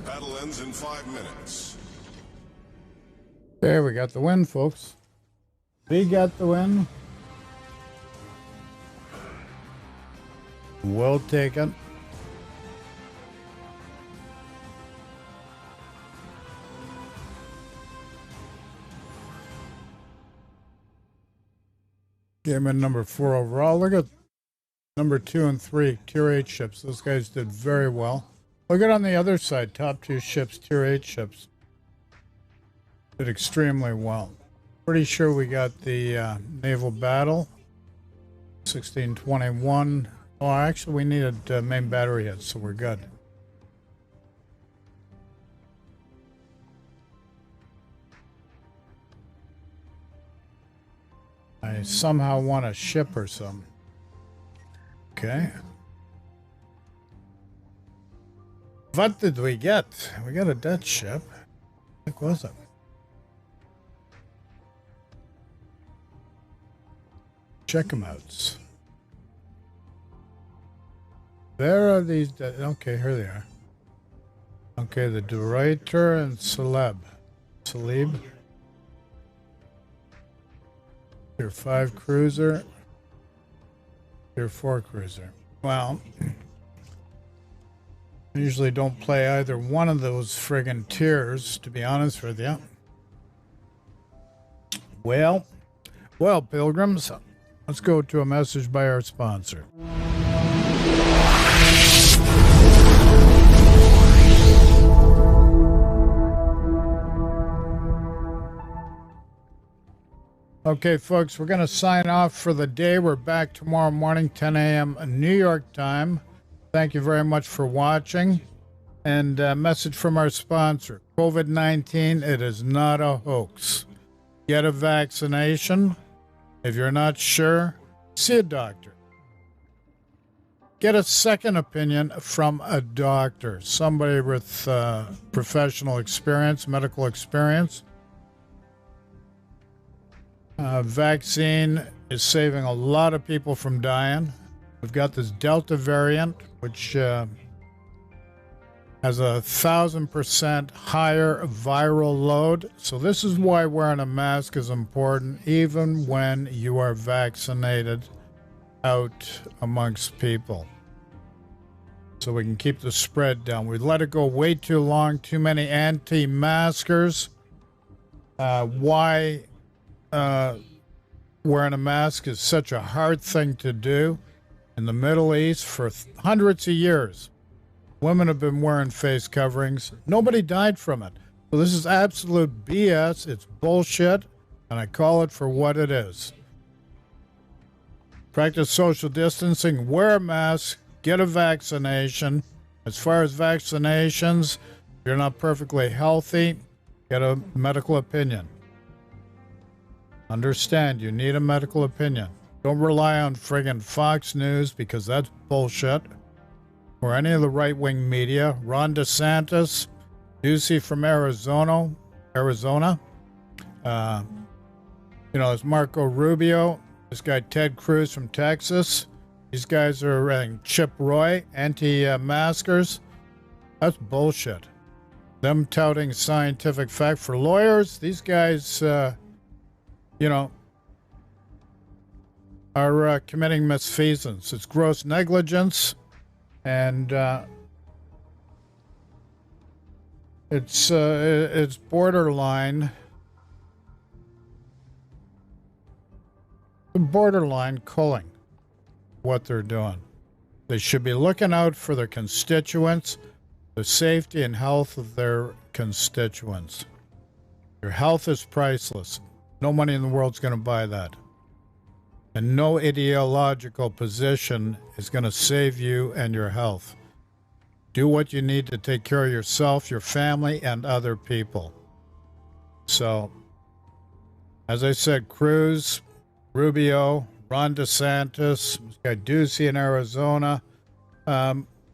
Battle ends in 5 minutes. There, we got the win, folks. We got the win. Well taken. Game in number 4 overall. Look at number 2 and 3, tier 8 ships. Those guys did very well. Look at on the other side, top 2 ships, tier 8 ships. Did extremely well. Pretty sure we got the naval battle. 1621. Oh, actually, we needed main battery hits, so we're good. I somehow want a ship or some. Okay. What did we get? We got a Dutch ship. What was it? Check them out. There are these. Okay, here they are. Okay, the De Ruyter and Celeb. Tier 5 cruiser. Tier 4 cruiser. Well, I usually don't play either one of those friggin' tiers, to be honest with you. Well, pilgrims, let's go to a message by our sponsor. Okay, folks, we're going to sign off for the day. We're back tomorrow morning, 10 a.m. New York time. Thank you very much for watching. And a message from our sponsor. COVID-19, it is not a hoax. Get a vaccination. If you're not sure, see a doctor. Get a second opinion from a doctor, somebody with professional experience, medical experience. Vaccine is saving a lot of people from dying. We've got this Delta variant, which has 1,000% higher viral load. So this is why wearing a mask is important, even when you are vaccinated out amongst people. So we can keep the spread down. We let it go way too long, too many anti-maskers. why wearing a mask is such a hard thing to do in the Middle East for hundreds of years. Women have been wearing face coverings. Nobody died from it. So this is absolute BS. It's bullshit, and I call it for what it is. Practice social distancing, wear a mask, get a vaccination. As far as vaccinations, if you're not perfectly healthy, get a medical opinion. Understand, you need a medical opinion. Don't rely on friggin' Fox News, because that's bullshit. Or any of the right-wing media. Ron DeSantis, Ducey from Arizona. There's Marco Rubio. This guy Ted Cruz from Texas. These guys are Chip Roy, anti-maskers. That's bullshit. Them touting scientific fact for lawyers. These guys, are committing misfeasance. It's gross negligence, and it's borderline culling what they're doing. They should be looking out for their constituents, the safety and health of their constituents. Your health is priceless. No money in the world's going to buy that. And no ideological position is going to save you and your health. Do what you need to take care of yourself, your family, and other people. So, as I said, Cruz, Rubio, Ron DeSantis, this guy Ducey in Arizona,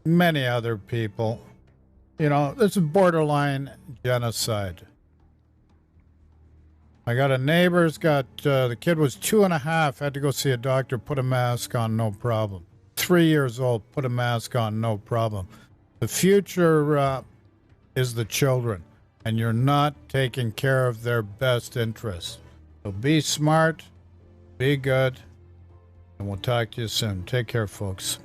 many other people. This is borderline genocide. I got a neighbor's got, the kid was 2.5, had to go see a doctor, put a mask on, no problem. 3 years old, put a mask on, no problem. The future is the children, and you're not taking care of their best interests. So be smart, be good, and we'll talk to you soon. Take care, folks.